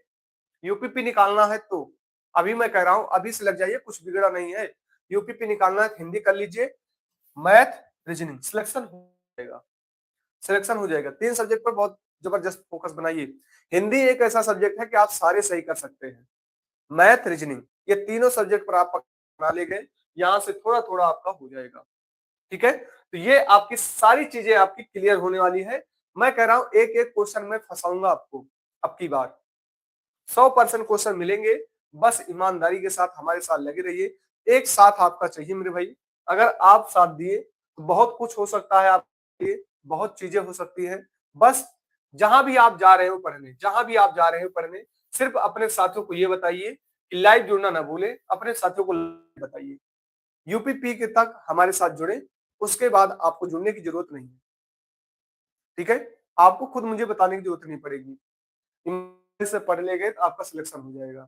यूपीपी निकालना है तो अभी मैं कह रहा हूं, अभी से लग जाइए, कुछ बिगड़ा नहीं है। यूपीपी निकालना है, हिंदी कर लीजिए, मैथ, रीजनिंग, सिलेक्शन हो जाएगा, सिलेक्शन हो जाएगा। 3 सब्जेक्ट पर बहुत जबरदस्त फोकस बनाइए। हिंदी एक ऐसा सब्जेक्ट है कि आप सारे सही कर सकते हैं। मैथ, रीजनिंग, ये तीनों सब्जेक्ट पर आप बना ले गए, यहां से थोड़ा थोड़ा आपका हो जाएगा, ठीक है। तो ये आपकी सारी चीजें आपकी क्लियर होने वाली है। मैं कह रहा हूं एक एक क्वेश्चन में फंसाऊंगा आपको, अब की बार 100% क्वेश्चन मिलेंगे। बस ईमानदारी के साथ हमारे साथ लगे रहिए, एक साथ आपका चाहिए मेरे भाई। अगर आप साथ दिए तो बहुत कुछ हो सकता है आपके लिए, बहुत चीजें हो सकती है। बस जहां भी आप जा रहे हो पढ़ने, जहां भी आप जा रहे हो पढ़ने, सिर्फ अपने साथियों को ये बताइए कि लाइव जुड़ना ना भूले, अपने साथियों को बताइए यूपीपी के तक हमारे साथ जुड़े, उसके बाद आपको जुड़ने की जरूरत नहीं है, ठीक है। आपको खुद मुझे बताने की जरूरत नहीं पड़ेगी, से पढ़ ले गए तो आपका सिलेक्शन हो जाएगा,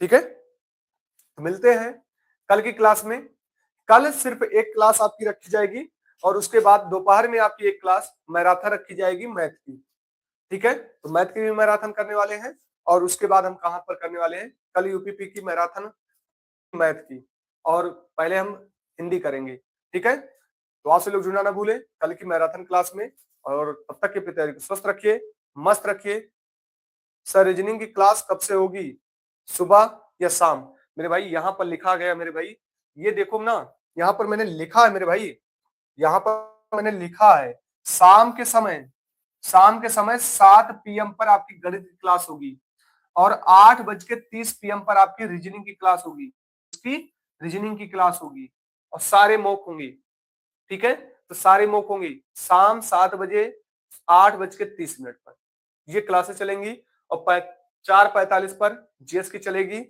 ठीक है। तो मिलते हैं कल की क्लास में। कल सिर्फ एक क्लास आपकी रखी जाएगी और उसके बाद दोपहर में आपकी एक क्लास मैराथन रखी जाएगी मैथ की, ठीक है। तो मैथ की भी मैराथन करने वाले हैं और उसके बाद हम कहां पर करने वाले हैं, कल यूपीपी की मैराथन, मैथ की, और पहले हम हिंदी करेंगे, ठीक है। तो आपसे लोग जुड़ना ना भूले कल की मैराथन क्लास में। और तब तक की तैयारी को स्वस्थ रखिए, मस्त रखिए। सर रीजनिंग की क्लास कब से होगी, सुबह या शाम? मेरे भाई यहाँ पर लिखा गया मेरे भाई, ये देखो ना, यहाँ पर मैंने लिखा है मेरे भाई, यहाँ पर मैंने लिखा है शाम के समय, शाम के समय 7 PM पर आपकी गणित की क्लास होगी और 8:30 PM पर आपकी रीजनिंग की क्लास होगी, इसकी रीजनिंग की क्लास होगी और सारे मॉक होंगे, ठीक है। तो सारे मॉक होंगे शाम 7 बजे 8:30 पर ये क्लासेस चलेंगी और 4:45 पर जीएस की चलेगी